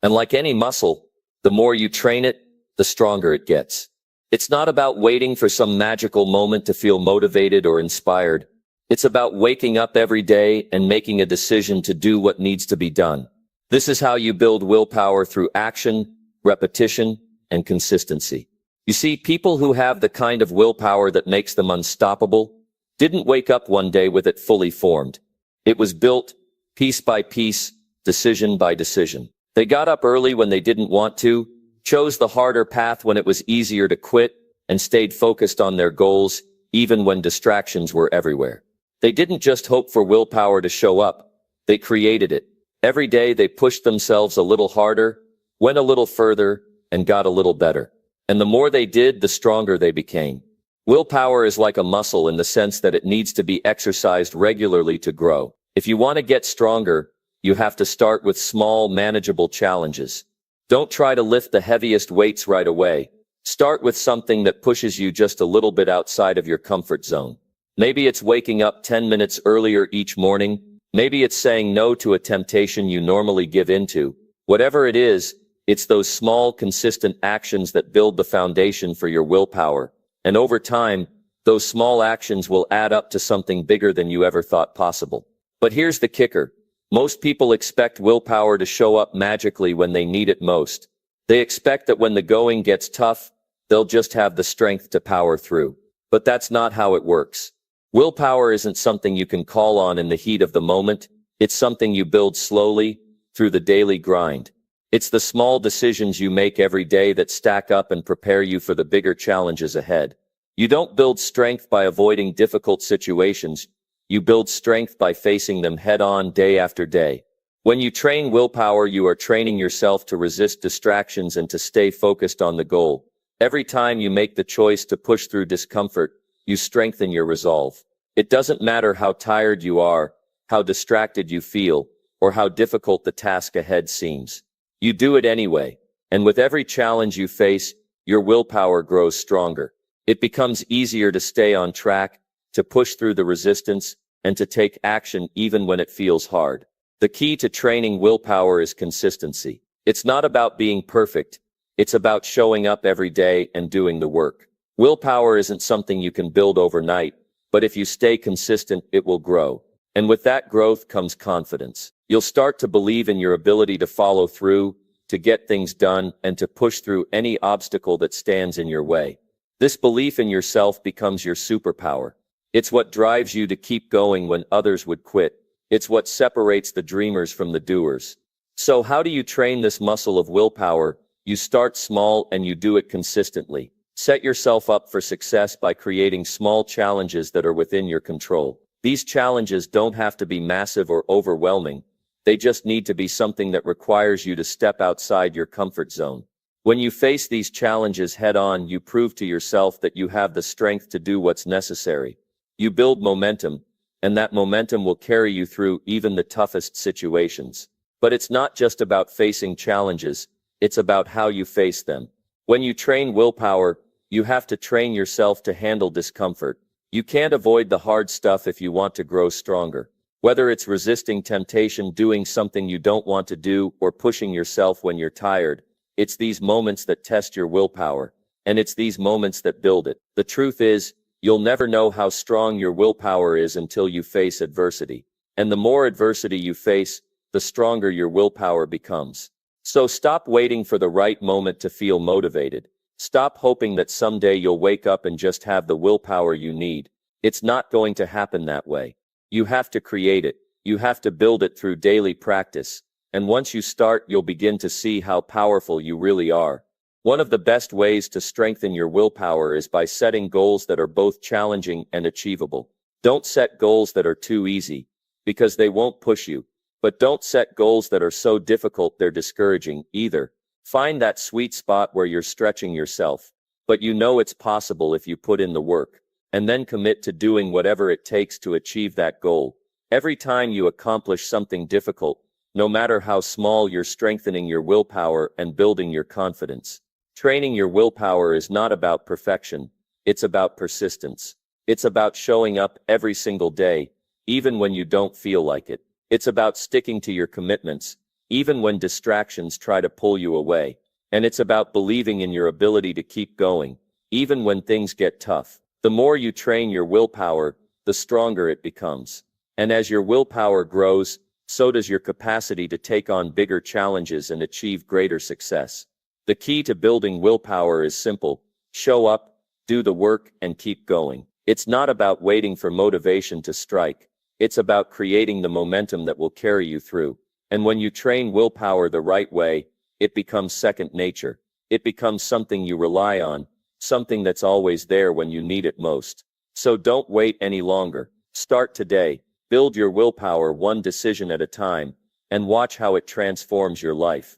And like any muscle, the more you train it, the stronger it gets. It's not about waiting for some magical moment to feel motivated or inspired. It's about waking up every day and making a decision to do what needs to be done. This is how you build willpower through action, repetition, and consistency. You see, people who have the kind of willpower that makes them unstoppable didn't wake up one day with it fully formed. It was built piece by piece, decision by decision. They got up early when they didn't want to, chose the harder path when it was easier to quit, and stayed focused on their goals even when distractions were everywhere. They didn't just hope for willpower to show up, they created it. Every day they pushed themselves a little harder, went a little further, and got a little better. And the more they did, the stronger they became. Willpower is like a muscle in the sense that it needs to be exercised regularly to grow. If you want to get stronger, you have to start with small, manageable challenges. Don't try to lift the heaviest weights right away. Start with something that pushes you just a little bit outside of your comfort zone. Maybe it's waking up 10 minutes earlier each morning. Maybe it's saying no to a temptation you normally give into. Whatever it is, it's those small, consistent actions that build the foundation for your willpower. And over time, those small actions will add up to something bigger than you ever thought possible. But here's the kicker. Most people expect willpower to show up magically when they need it most. They expect that when the going gets tough, they'll just have the strength to power through. But that's not how it works. Willpower isn't something you can call on in the heat of the moment. It's something you build slowly, through the daily grind. It's the small decisions you make every day that stack up and prepare you for the bigger challenges ahead. You don't build strength by avoiding difficult situations. You build strength by facing them head-on day after day. When you train willpower, you are training yourself to resist distractions and to stay focused on the goal. Every time you make the choice to push through discomfort, you strengthen your resolve. It doesn't matter how tired you are, how distracted you feel, or how difficult the task ahead seems. You do it anyway, and with every challenge you face, your willpower grows stronger. It becomes easier to stay on track, to push through the resistance, and to take action even when it feels hard. The key to training willpower is consistency. It's not about being perfect. It's about showing up every day and doing the work. Willpower isn't something you can build overnight, but if you stay consistent, it will grow. And with that growth comes confidence. You'll start to believe in your ability to follow through, to get things done, and to push through any obstacle that stands in your way. This belief in yourself becomes your superpower. It's what drives you to keep going when others would quit. It's what separates the dreamers from the doers. So how do you train this muscle of willpower? You start small and you do it consistently. Set yourself up for success by creating small challenges that are within your control. These challenges don't have to be massive or overwhelming. They just need to be something that requires you to step outside your comfort zone. When you face these challenges head-on, you prove to yourself that you have the strength to do what's necessary. You build momentum, and that momentum will carry you through even the toughest situations. But it's not just about facing challenges, it's about how you face them. When you train willpower, you have to train yourself to handle discomfort. You can't avoid the hard stuff if you want to grow stronger. Whether it's resisting temptation, doing something you don't want to do, or pushing yourself when you're tired, it's these moments that test your willpower, and it's these moments that build it. The truth is, you'll never know how strong your willpower is until you face adversity. And the more adversity you face, the stronger your willpower becomes. So stop waiting for the right moment to feel motivated. Stop hoping that someday you'll wake up and just have the willpower you need. It's not going to happen that way. You have to create it. You have to build it through daily practice. And once you start, you'll begin to see how powerful you really are. One of the best ways to strengthen your willpower is by setting goals that are both challenging and achievable. Don't set goals that are too easy, because they won't push you. But don't set goals that are so difficult they're discouraging either. Find that sweet spot where you're stretching yourself, but you know it's possible if you put in the work, and then commit to doing whatever it takes to achieve that goal. Every time you accomplish something difficult, no matter how small, you're strengthening your willpower and building your confidence. Training your willpower is not about perfection. It's about persistence. It's about showing up every single day, even when you don't feel like it. It's about sticking to your commitments, even when distractions try to pull you away. And it's about believing in your ability to keep going, even when things get tough. The more you train your willpower, the stronger it becomes. And as your willpower grows, so does your capacity to take on bigger challenges and achieve greater success. The key to building willpower is simple: show up, do the work, and keep going. It's not about waiting for motivation to strike. It's about creating the momentum that will carry you through. And when you train willpower the right way, it becomes second nature. It becomes something you rely on, something that's always there when you need it most. So don't wait any longer. Start today. Build your willpower one decision at a time, and watch how it transforms your life.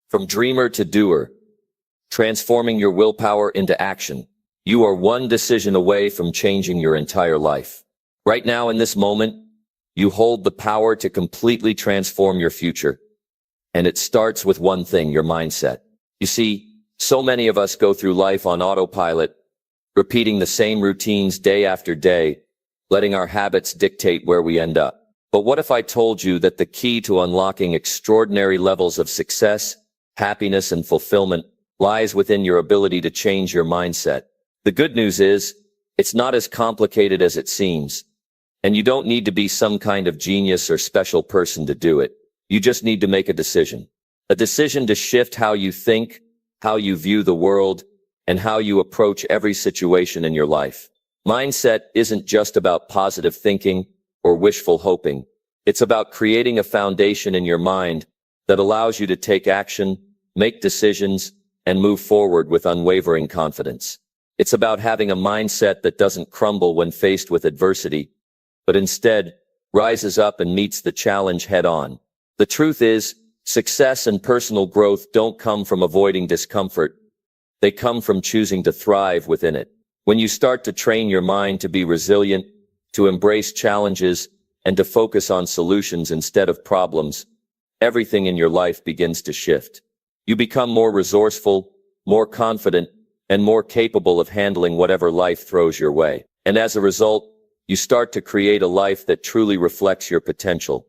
From dreamer to doer, transforming your willpower into action. You are one decision away from changing your entire life. Right now, in this moment, you hold the power to completely transform your future. And it starts with one thing: your mindset. You see, so many of us go through life on autopilot, repeating the same routines day after day, letting our habits dictate where we end up. But what if I told you that the key to unlocking extraordinary levels of success, happiness, and fulfillment lies within your ability to change your mindset? The good news is, it's not as complicated as it seems. And you don't need to be some kind of genius or special person to do it. You just need to make a decision. A decision to shift how you think, how you view the world, and how you approach every situation in your life. Mindset isn't just about positive thinking or wishful hoping. It's about creating a foundation in your mind that allows you to take action, make decisions, and move forward with unwavering confidence. It's about having a mindset that doesn't crumble when faced with adversity, but instead rises up and meets the challenge head on. The truth is, success and personal growth don't come from avoiding discomfort. They come from choosing to thrive within it. When you start to train your mind to be resilient, to embrace challenges, and to focus on solutions instead of problems, everything in your life begins to shift. You become more resourceful, more confident, and more capable of handling whatever life throws your way. And as a result, you start to create a life that truly reflects your potential,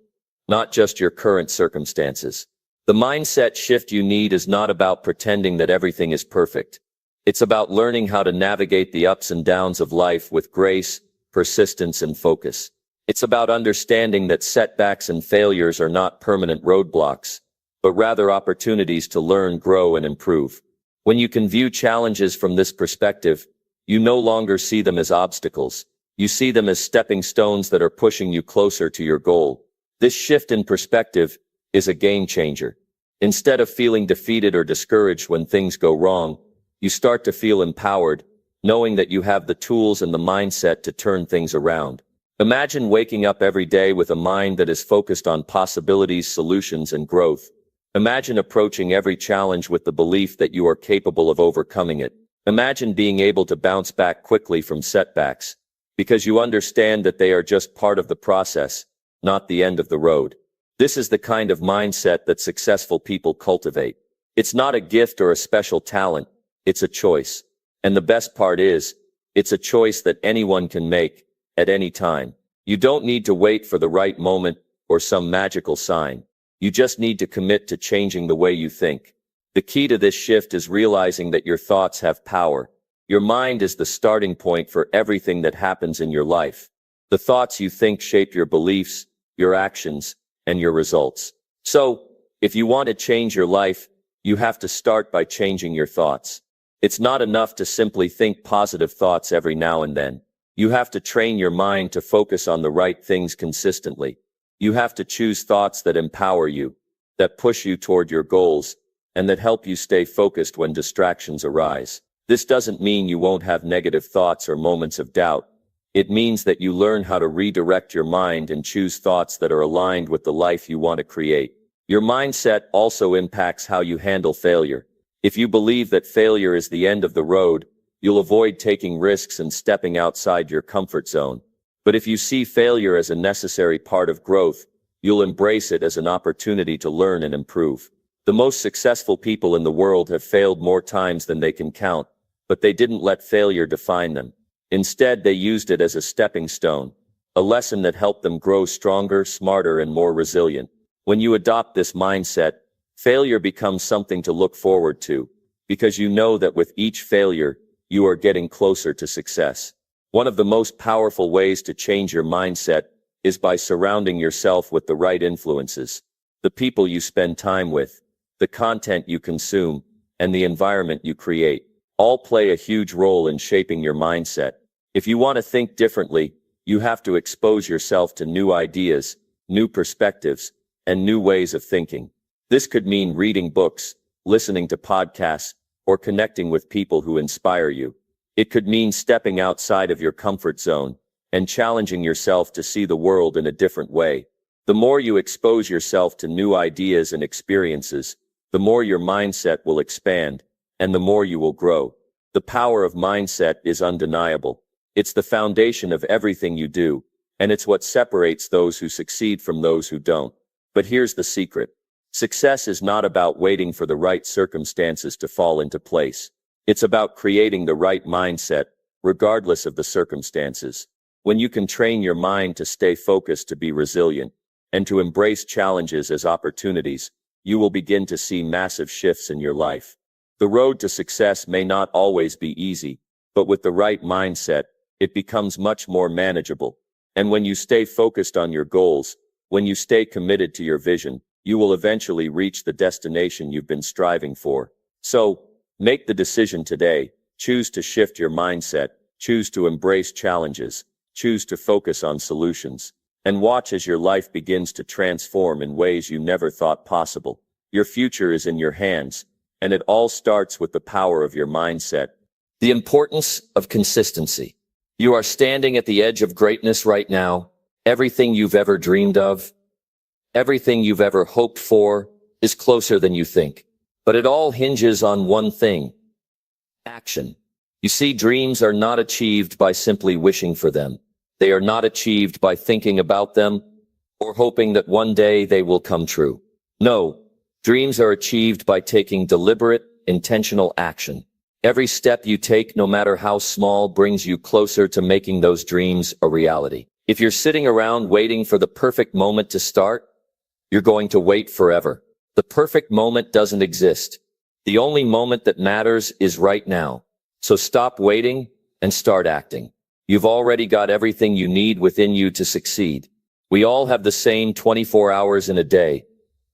not just your current circumstances. The mindset shift you need is not about pretending that everything is perfect. It's about learning how to navigate the ups and downs of life with grace, persistence, and focus. It's about understanding that setbacks and failures are not permanent roadblocks, but rather opportunities to learn, grow, and improve. When you can view challenges from this perspective, you no longer see them as obstacles. You see them as stepping stones that are pushing you closer to your goal. This shift in perspective is a game changer. Instead of feeling defeated or discouraged when things go wrong, you start to feel empowered, knowing that you have the tools and the mindset to turn things around. Imagine waking up every day with a mind that is focused on possibilities, solutions, and growth. Imagine approaching every challenge with the belief that you are capable of overcoming it. Imagine being able to bounce back quickly from setbacks, because you understand that they are just part of the process, not the end of the road. This is the kind of mindset that successful people cultivate. It's not a gift or a special talent. It's a choice. And the best part is, it's a choice that anyone can make at any time. You don't need to wait for the right moment or some magical sign. You just need to commit to changing the way you think. The key to this shift is realizing that your thoughts have power. Your mind is the starting point for everything that happens in your life. The thoughts you think shape your beliefs, your actions, and your results. So, if you want to change your life, you have to start by changing your thoughts. It's not enough to simply think positive thoughts every now and then. You have to train your mind to focus on the right things consistently. You have to choose thoughts that empower you, that push you toward your goals, and that help you stay focused when distractions arise. This doesn't mean you won't have negative thoughts or moments of doubt. It means that you learn how to redirect your mind and choose thoughts that are aligned with the life you want to create. Your mindset also impacts how you handle failure. If you believe that failure is the end of the road, you'll avoid taking risks and stepping outside your comfort zone. But if you see failure as a necessary part of growth, you'll embrace it as an opportunity to learn and improve. The most successful people in the world have failed more times than they can count, but they didn't let failure define them. Instead, they used it as a stepping stone, a lesson that helped them grow stronger, smarter, and more resilient. When you adopt this mindset, failure becomes something to look forward to, because you know that with each failure, you are getting closer to success. One of the most powerful ways to change your mindset is by surrounding yourself with the right influences. The people you spend time with, the content you consume, and the environment you create all play a huge role in shaping your mindset. If you want to think differently, you have to expose yourself to new ideas, new perspectives, and new ways of thinking. This could mean reading books, listening to podcasts, or connecting with people who inspire you. It could mean stepping outside of your comfort zone and challenging yourself to see the world in a different way. The more you expose yourself to new ideas and experiences, the more your mindset will expand, and the more you will grow. The power of mindset is undeniable. It's the foundation of everything you do, and it's what separates those who succeed from those who don't. But here's the secret. Success is not about waiting for the right circumstances to fall into place. It's about creating the right mindset, regardless of the circumstances. When you can train your mind to stay focused, to be resilient, and to embrace challenges as opportunities, you will begin to see massive shifts in your life. The road to success may not always be easy, but with the right mindset, it becomes much more manageable. And when you stay focused on your goals, when you stay committed to your vision, you will eventually reach the destination you've been striving for. So, make the decision today. Choose to shift your mindset, choose to embrace challenges, choose to focus on solutions, and watch as your life begins to transform in ways you never thought possible. Your future is in your hands, and it all starts with the power of your mindset. The importance of consistency. You are standing at the edge of greatness right now. Everything you've ever dreamed of, everything you've ever hoped for is closer than you think. But it all hinges on one thing: action. You see, dreams are not achieved by simply wishing for them. They are not achieved by thinking about them or hoping that one day they will come true. No, dreams are achieved by taking deliberate, intentional action. Every step you take, no matter how small, brings you closer to making those dreams a reality. If you're sitting around waiting for the perfect moment to start, you're going to wait forever. The perfect moment doesn't exist. The only moment that matters is right now. So stop waiting and start acting. You've already got everything you need within you to succeed. We all have the same 24 hours in a day,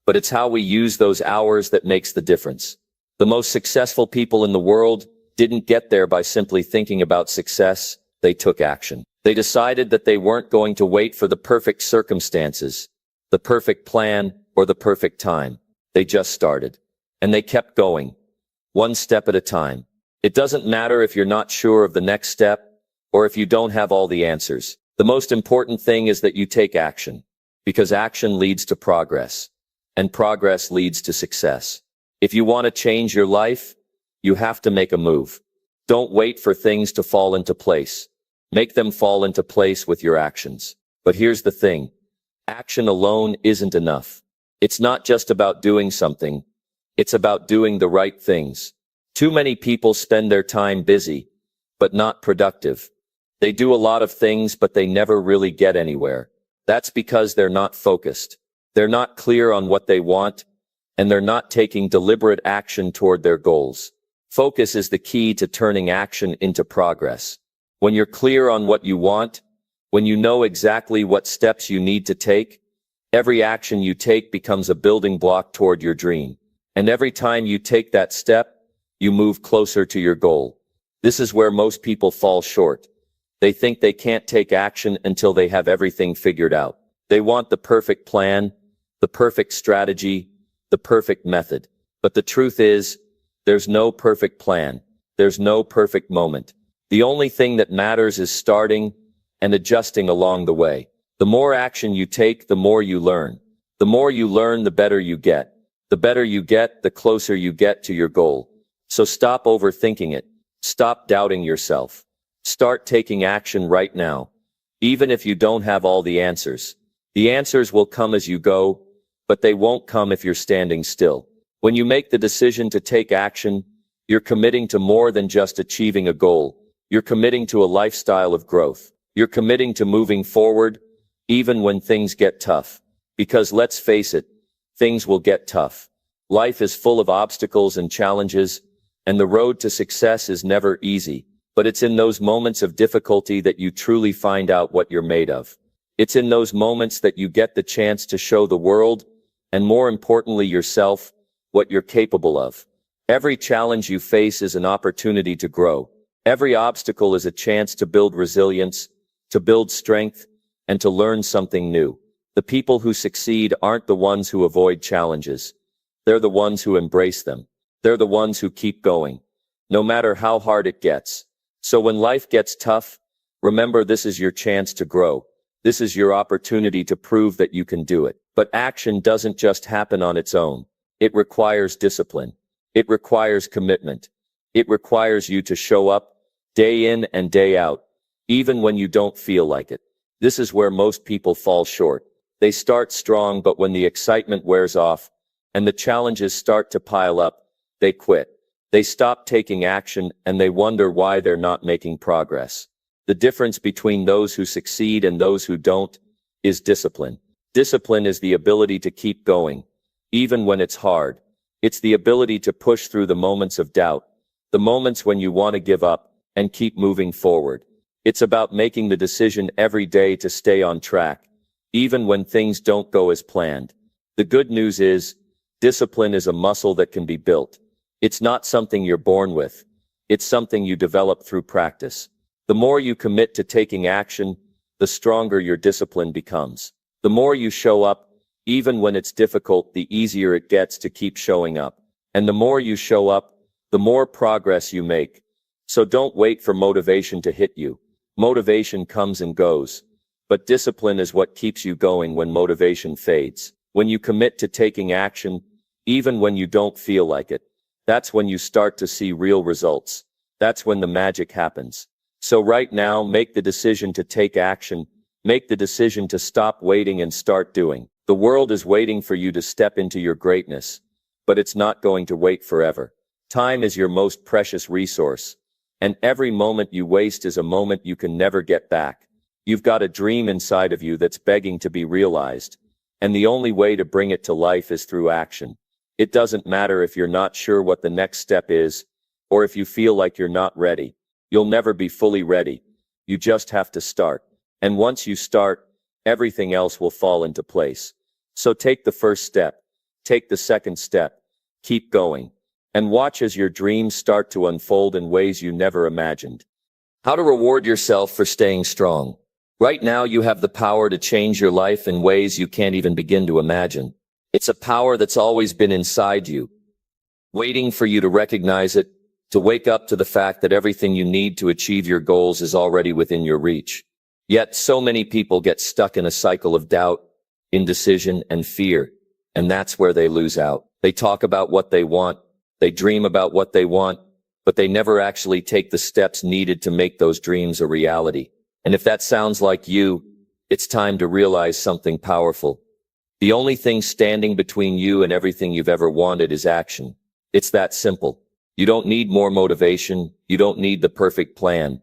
but it's how we use those hours that makes the difference. The most successful people in the world didn't get there by simply thinking about success. They took action. They decided that they weren't going to wait for the perfect circumstances, the perfect plan, or the perfect time. They just started. And they kept going, one step at a time. It doesn't matter if you're not sure of the next step, or if you don't have all the answers. The most important thing is that you take action, because action leads to progress, and progress leads to success. If you want to change your life, you have to make a move. Don't wait for things to fall into place. Make them fall into place with your actions. But here's the thing. Action alone isn't enough. It's not just about doing something. It's about doing the right things. Too many people spend their time busy, but not productive. They do a lot of things, but they never really get anywhere. That's because they're not focused. They're not clear on what they want, and they're not taking deliberate action toward their goals. Focus is the key to turning action into progress. When you're clear on what you want, when you know exactly what steps you need to take, every action you take becomes a building block toward your dream. And every time you take that step, you move closer to your goal. This is where most people fall short. They think they can't take action until they have everything figured out. They want the perfect plan, the perfect strategy, the perfect method. But the truth is, there's no perfect plan. There's no perfect moment. The only thing that matters is starting and adjusting along the way. The more action you take, the more you learn. The more you learn, the better you get. The better you get, the closer you get to your goal. So stop overthinking it. Stop doubting yourself. Start taking action right now. Even if you don't have all the answers. The answers will come as you go, but they won't come if you're standing still. When you make the decision to take action, you're committing to more than just achieving a goal. You're committing to a lifestyle of growth. You're committing to moving forward, even when things get tough. Because let's face it, things will get tough. Life is full of obstacles and challenges, and the road to success is never easy. But it's in those moments of difficulty that you truly find out what you're made of. It's in those moments that you get the chance to show the world, and more importantly yourself, what you're capable of. Every challenge you face is an opportunity to grow. Every obstacle is a chance to build resilience, to build strength, and to learn something new. The people who succeed aren't the ones who avoid challenges. They're the ones who embrace them. They're the ones who keep going, no matter how hard it gets. So when life gets tough, remember this is your chance to grow. This is your opportunity to prove that you can do it. But action doesn't just happen on its own. It requires discipline. It requires commitment. It requires you to show up day in and day out, even when you don't feel like it. This is where most people fall short. They start strong, but when the excitement wears off and the challenges start to pile up, they quit. They stop taking action and they wonder why they're not making progress. The difference between those who succeed and those who don't is discipline. Discipline is the ability to keep going, even when it's hard. It's the ability to push through the moments of doubt, the moments when you want to give up, and keep moving forward. It's about making the decision every day to stay on track, even when things don't go as planned. The good news is, discipline is a muscle that can be built. It's not something you're born with. It's something you develop through practice. The more you commit to taking action, the stronger your discipline becomes. The more you show up, even when it's difficult, the easier it gets to keep showing up. And the more you show up, the more progress you make. So don't wait for motivation to hit you. Motivation comes and goes. But discipline is what keeps you going when motivation fades. When you commit to taking action, even when you don't feel like it, that's when you start to see real results. That's when the magic happens. So right now, make the decision to take action. Make the decision to stop waiting and start doing. The world is waiting for you to step into your greatness, but it's not going to wait forever. Time is your most precious resource, and every moment you waste is a moment you can never get back. You've got a dream inside of you that's begging to be realized, and the only way to bring it to life is through action. It doesn't matter if you're not sure what the next step is, or if you feel like you're not ready. You'll never be fully ready. You just have to start. And once you start, everything else will fall into place. So take the first step. Take the second step. Keep going. And watch as your dreams start to unfold in ways you never imagined. How to reward yourself for staying strong. Right now you have the power to change your life in ways you can't even begin to imagine. It's a power that's always been inside you, waiting for you to recognize it, to wake up to the fact that everything you need to achieve your goals is already within your reach. Yet so many people get stuck in a cycle of doubt, indecision, and fear, and that's where they lose out. They talk about what they want, they dream about what they want, but they never actually take the steps needed to make those dreams a reality. And if that sounds like you, it's time to realize something powerful. The only thing standing between you and everything you've ever wanted is action. It's that simple. You don't need more motivation. You don't need the perfect plan.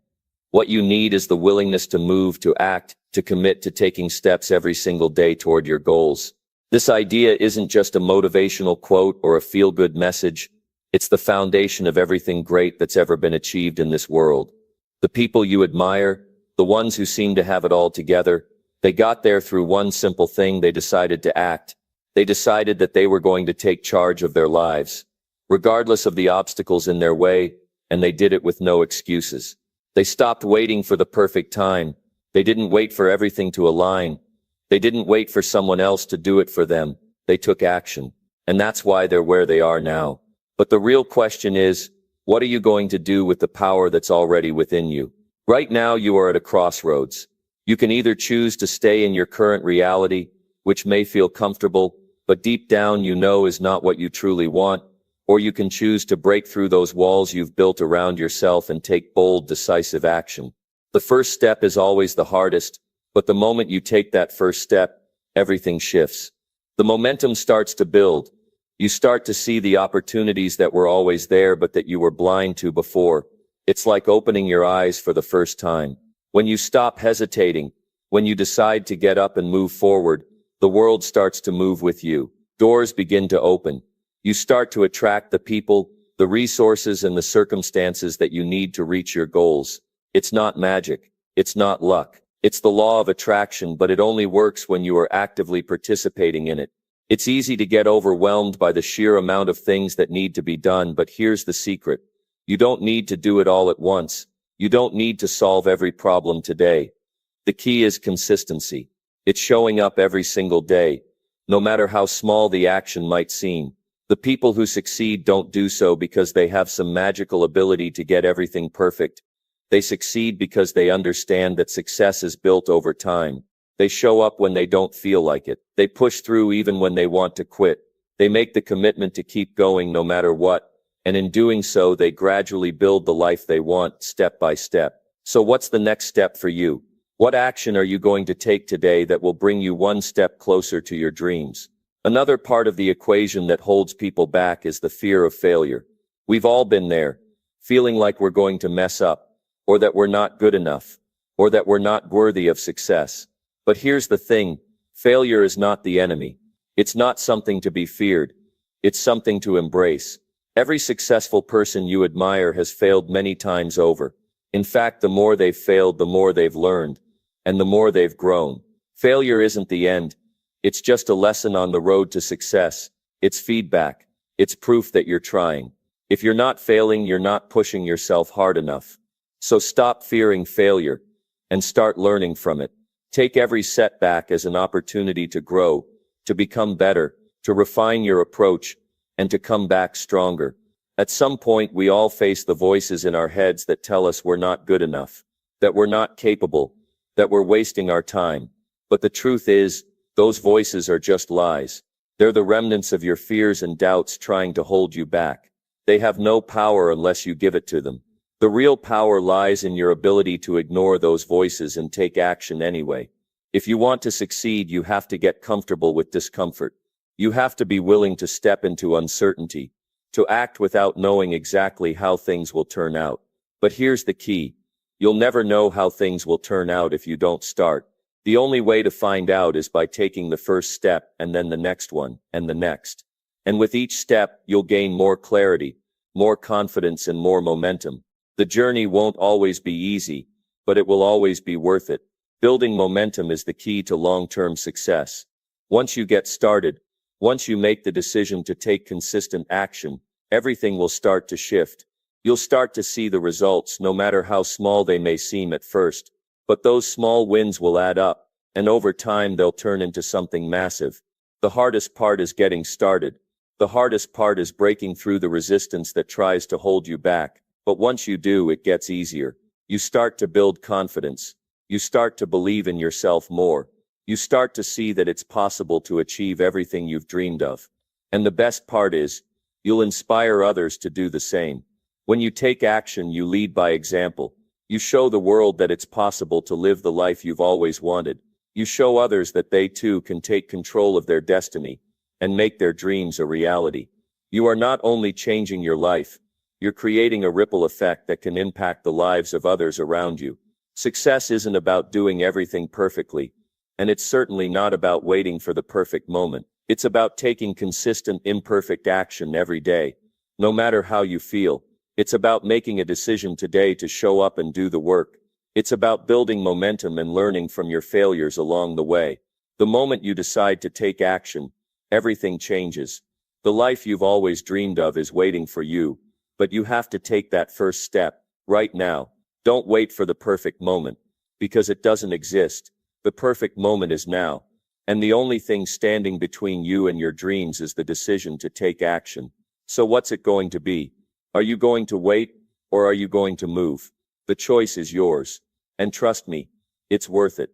What you need is the willingness to move, to act, to commit to taking steps every single day toward your goals. This idea isn't just a motivational quote or a feel-good message. It's the foundation of everything great that's ever been achieved in this world. The people you admire, the ones who seem to have it all together, they got there through one simple thing. They decided to act. They decided that they were going to take charge of their lives, regardless of the obstacles in their way, and they did it with no excuses. They stopped waiting for the perfect time. They didn't wait for everything to align. They didn't wait for someone else to do it for them. They took action. and that's why they're where they are now. But the real question is, what are you going to do with the power that's already within you? Right now, you are at a crossroads. You can either choose to stay in your current reality, which may feel comfortable, but deep down you know is not what you truly want, or you can choose to break through those walls you've built around yourself and take bold, decisive action. The first step is always the hardest, but the moment you take that first step, everything shifts. The momentum starts to build. You start to see the opportunities that were always there but that you were blind to before. It's like opening your eyes for the first time. When you stop hesitating, when you decide to get up and move forward, the world starts to move with you. Doors begin to open. You start to attract the people, the resources, and the circumstances that you need to reach your goals. It's not magic. It's not luck. It's the law of attraction, but it only works when you are actively participating in it. It's easy to get overwhelmed by the sheer amount of things that need to be done, but here's the secret. You don't need to do it all at once. You don't need to solve every problem today. The key is consistency. It's showing up every single day, no matter how small the action might seem. The people who succeed don't do so because they have some magical ability to get everything perfect. They succeed because they understand that success is built over time. They show up when they don't feel like it. They push through even when they want to quit. They make the commitment to keep going no matter what. And in doing so, they gradually build the life they want, step by step. So what's the next step for you? What action are you going to take today that will bring you one step closer to your dreams? Another part of the equation that holds people back is the fear of failure. We've all been there, feeling like we're going to mess up, or that we're not good enough, or that we're not worthy of success. But here's the thing, failure is not the enemy. It's not something to be feared. It's something to embrace. Every successful person you admire has failed many times over. In fact, the more they've failed, the more they've learned, and the more they've grown. Failure isn't the end. It's just a lesson on the road to success. It's feedback. It's proof that you're trying. If you're not failing, you're not pushing yourself hard enough. So stop fearing failure and start learning from it. Take every setback as an opportunity to grow, to become better, to refine your approach, and to come back stronger. At some point, we all face the voices in our heads that tell us we're not good enough, that we're not capable, that we're wasting our time. But the truth is, those voices are just lies. They're the remnants of your fears and doubts trying to hold you back. They have no power unless you give it to them. The real power lies in your ability to ignore those voices and take action anyway. If you want to succeed, you have to get comfortable with discomfort. You have to be willing to step into uncertainty, to act without knowing exactly how things will turn out. But here's the key. You'll never know how things will turn out if you don't start. The only way to find out is by taking the first step and then the next one and the next. And with each step, you'll gain more clarity, more confidence, and more momentum. The journey won't always be easy, but it will always be worth it. Building momentum is the key to long-term success. Once you get started, once you make the decision to take consistent action, everything will start to shift. You'll start to see the results, no matter how small they may seem at first. But those small wins will add up, and over time they'll turn into something massive. The hardest part is getting started. The hardest part is breaking through the resistance that tries to hold you back. But once you do, it gets easier. You start to build confidence. You start to believe in yourself more. You start to see that it's possible to achieve everything you've dreamed of. And the best part is, you'll inspire others to do the same. When you take action, you lead by example. You show the world that it's possible to live the life you've always wanted. You show others that they too can take control of their destiny and make their dreams a reality. You are not only changing your life, you're creating a ripple effect that can impact the lives of others around you. Success isn't about doing everything perfectly, and it's certainly not about waiting for the perfect moment. It's about taking consistent, imperfect action every day, no matter how you feel. It's about making a decision today to show up and do the work. It's about building momentum and learning from your failures along the way. The moment you decide to take action, everything changes. The life you've always dreamed of is waiting for you. But you have to take that first step, right now. Don't wait for the perfect moment, because it doesn't exist. The perfect moment is now. And the only thing standing between you and your dreams is the decision to take action. So what's it going to be? Are you going to wait, or are you going to move? The choice is yours. And trust me, it's worth it.